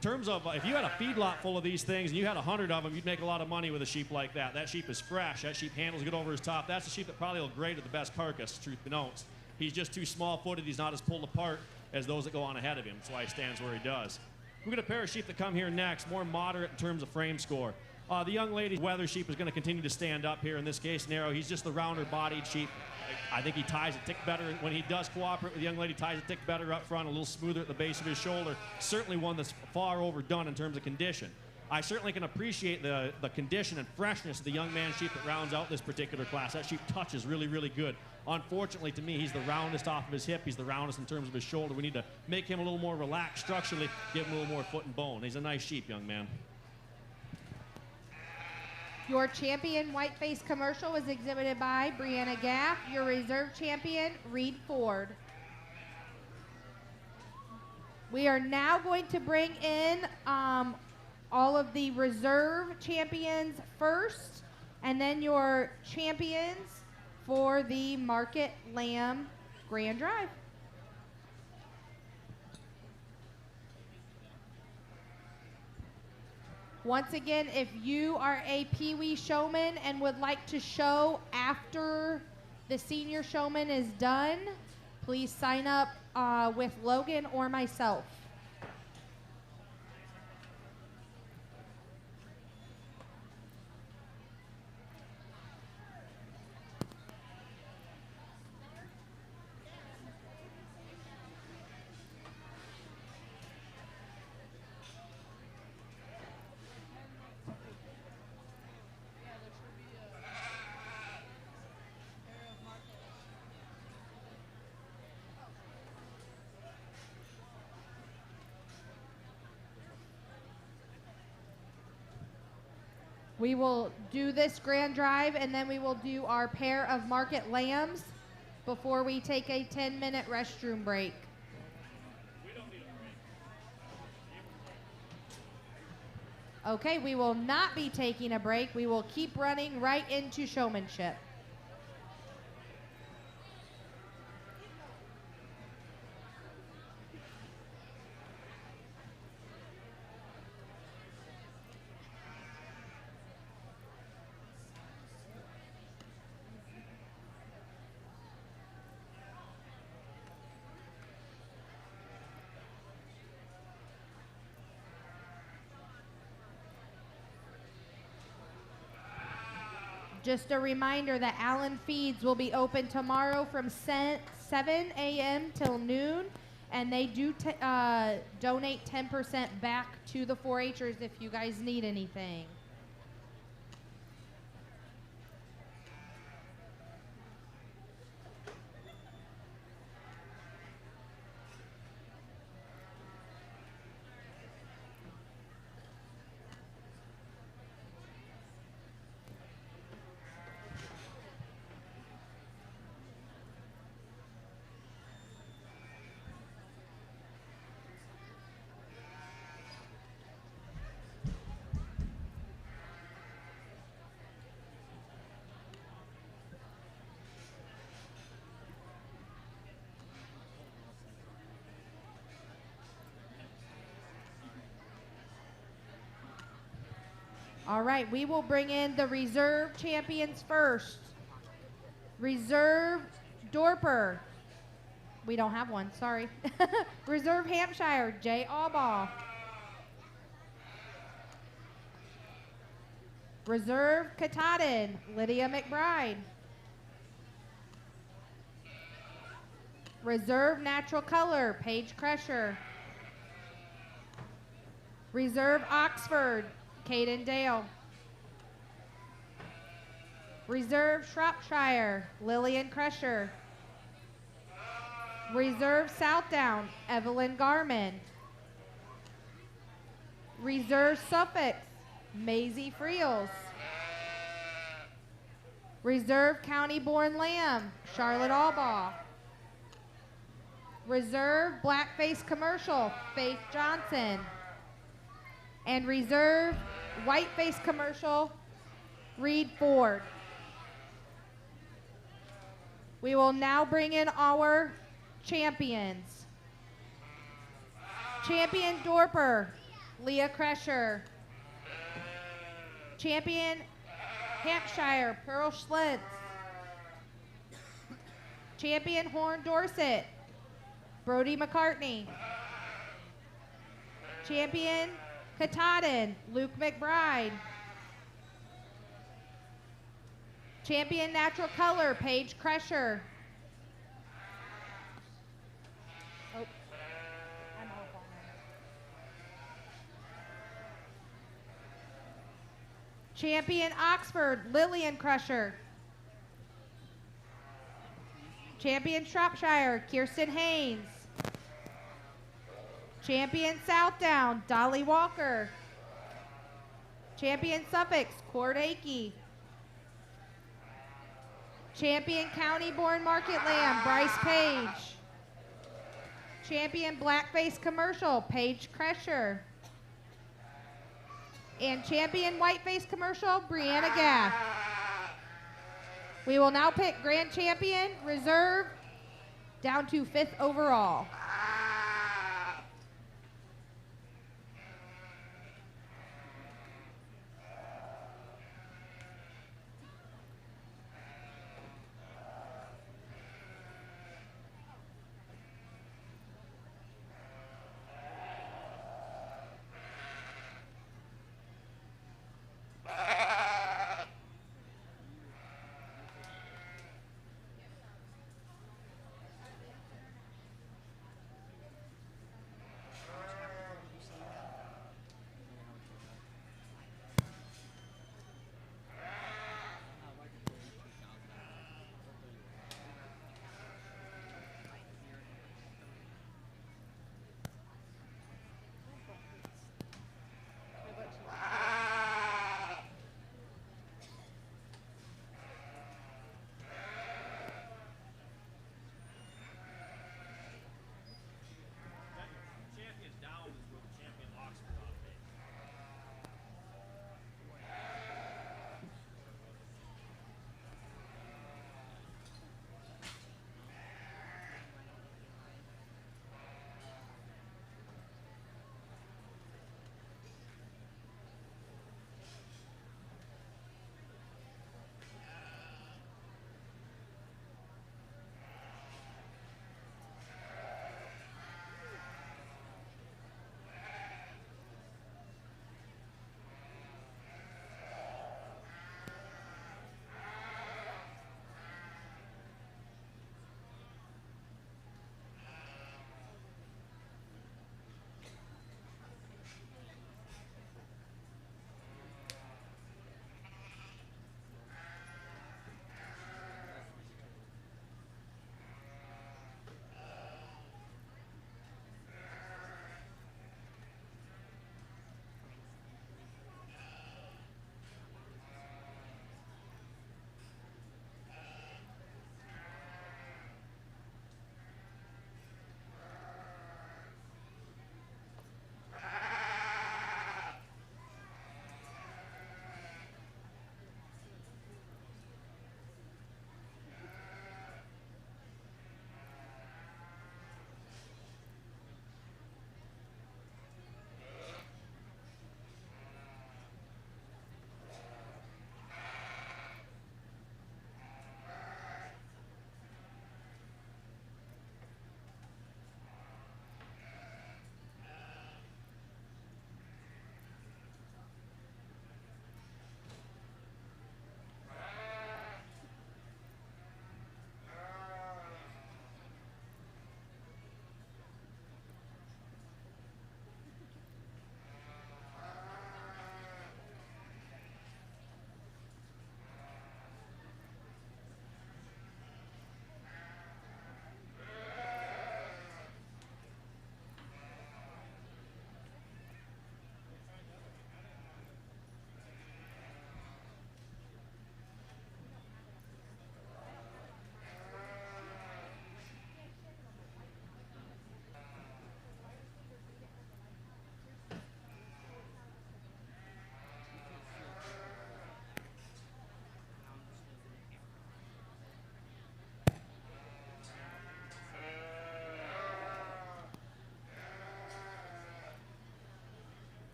In terms of, if you had a feedlot full of these things and you had 100 of them, you'd make a lot of money with a sheep like that. That sheep is fresh. That sheep handles good over his top. That's the sheep that probably will grade at the best carcass, truth be known. He's just too small-footed. He's not as pulled apart as those that go on ahead of him. That's why he stands where he does. We've got a pair of sheep that come here next, more moderate in terms of frame score. The young lady's weather sheep is going to continue to stand up here in this case scenario. He's just the rounder-bodied sheep. I think he ties a tick better. When he does cooperate with the young lady, ties a tick better up front, a little smoother at the base of his shoulder. Certainly one that's far overdone in terms of condition. I certainly can appreciate the condition and freshness of the young man sheep that rounds out this particular class. That sheep touches really, really good. Unfortunately, to me, he's the roundest off of his hip. He's the roundest in terms of his shoulder. We need to make him a little more relaxed structurally, give him a little more foot and bone. He's a nice sheep, young man. Your champion Whiteface commercial was exhibited by Brianna Gaff. Your reserve champion, Reed Ford. We are now going to bring in all of the reserve champions first, and then your champions for the Market Lamb Grand Drive. Once again, if you are a Pee Wee showman and would like to show after the senior showman is done, please sign up with Logan or myself. We will do this grand drive, and then we will do our pair of market lambs before we take a 10-minute restroom break. Okay, we will not be taking a break. We will keep running right into showmanship. Just a reminder that Allen Feeds will be open tomorrow from 7 a.m. till noon, and they do donate 10% back to the 4-H'ers if you guys need anything. All right, we will bring in the reserve champions first. Reserve Dorper. We don't have one, sorry. Reserve Hampshire, Jay Albaugh. Reserve Katahdin, Lydia McBride. Reserve Natural Color, Paige Crusher. Reserve Oxford, Caden Dale. Reserve Shropshire, Lillian Crusher. Reserve Southdown, Evelyn Garman. Reserve Suffolk, Maisie Friels. Reserve County Born Lamb, Charlotte Albaugh. Reserve Blackface Commercial, Faith Johnson. And Reserve Whiteface Commercial, Reed Ford. We will now bring in our champions. Champion Dorper, Leah Crusher. Champion Hampshire, Pearl Schlitz. Champion Horn Dorset, Brody McCartney. Champion Katahdin, Luke McBride. Champion Natural Color, Paige Crusher. Oh, I'm off on that. Champion Oxford, Lillian Crusher. Champion Shropshire, Kirsten Haynes. Champion Southdown, Dolly Walker. Champion Suffolk, Cord Akey. Champion County Born Market Lamb, Bryce Page. Champion Blackface Commercial, Paige Crusher. And Champion Whiteface Commercial, Brianna Gaff. We will now pick Grand Champion, Reserve, down to 5th overall.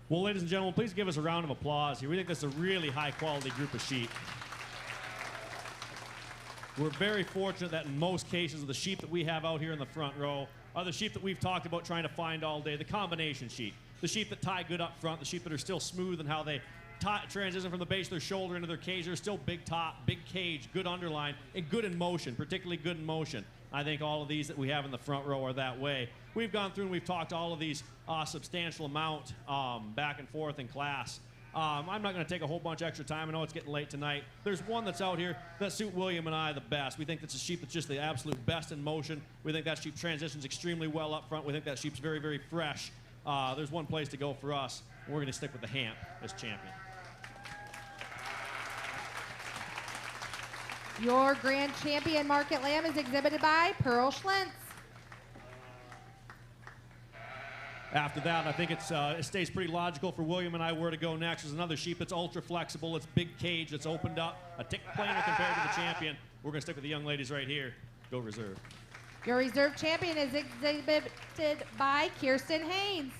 Well, ladies and gentlemen, please give us a round of applause here. We think this is a really high-quality group of sheep. We're very fortunate that in most cases, the sheep that we have out here in the front row are the sheep that we've talked about trying to find all day, the combination sheep. The sheep that tie good up front, the sheep that are still smooth in how they transition from the base of their shoulder into their cage. They're still big top, big cage, good underline, and good in motion, particularly good in motion. I think all of these that we have in the front row are that way. We've gone through and we've talked all of these substantial amount back and forth in class. I'm not going to take a whole bunch extra time. I know it's getting late tonight. There's one that's out here that suit William and I the best. We think that's a sheep that's just the absolute best in motion. We think that sheep transitions extremely well up front. We think that sheep's very, very fresh. There's one place to go for us. We're going to stick with the Hamp as champion. Your grand champion market lamb is exhibited by Pearl Schlentz. After that, I think it stays pretty logical for William and I where to go next. There's another sheep that's ultra flexible. It's big cage. It's opened up. A tick plainer compared to the champion. We're going to stick with the young ladies right here. Go reserve. Your reserve champion is exhibited by Kirsten Haynes.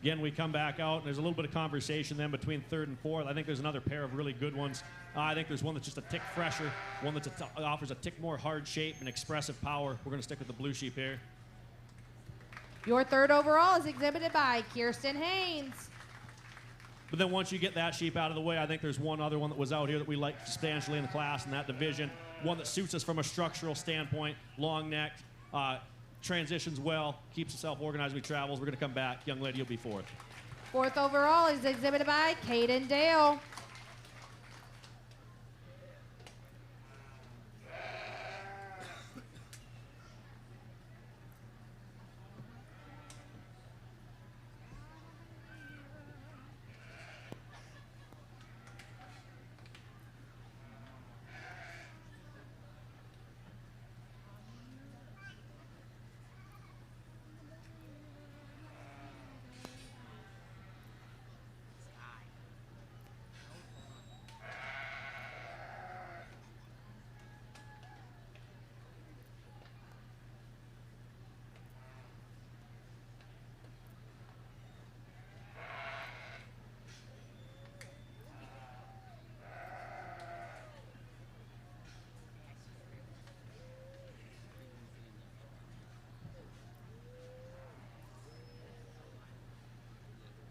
Again, we come back out, and there's a little bit of conversation then between third and fourth. I think there's another pair of really good ones. I think there's one that's just a tick fresher, one that offers a tick more hard shape and expressive power. We're going to stick with the blue sheep here. Your third overall is exhibited by Kirsten Haynes. But then once you get that sheep out of the way, I think there's one other one that was out here that we like substantially in the class in that division. One that suits us from a structural standpoint, long neck, transitions well, keeps himself organized when he travels. We're going to come back. Young lady, you'll be fourth. Fourth overall is exhibited by Caden Dale.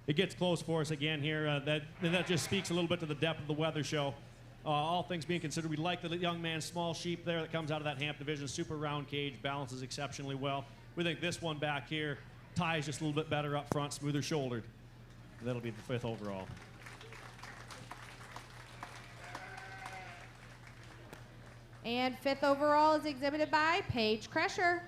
It gets close for us again here. That just speaks a little bit to the depth of the weather show. All things being considered, we like the young man's small sheep there that comes out of that Hamp division. Super round cage, balances exceptionally well. We think this one back here ties just a little bit better up front, smoother shouldered. That'll be the fifth overall. And fifth overall is exhibited by Paige Kresher.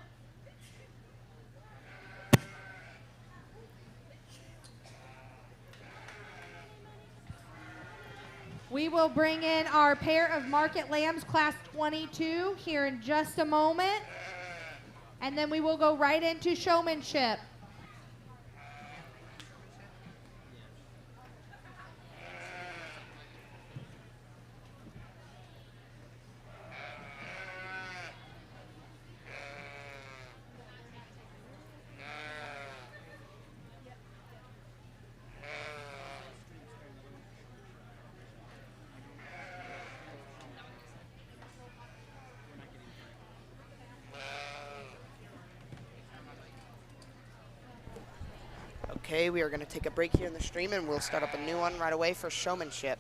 We will bring in our pair of market lambs, class 22, here in just a moment. And then we will go right into showmanship. Okay, we are going to take a break here in the stream, and we'll start up a new one right away for showmanship.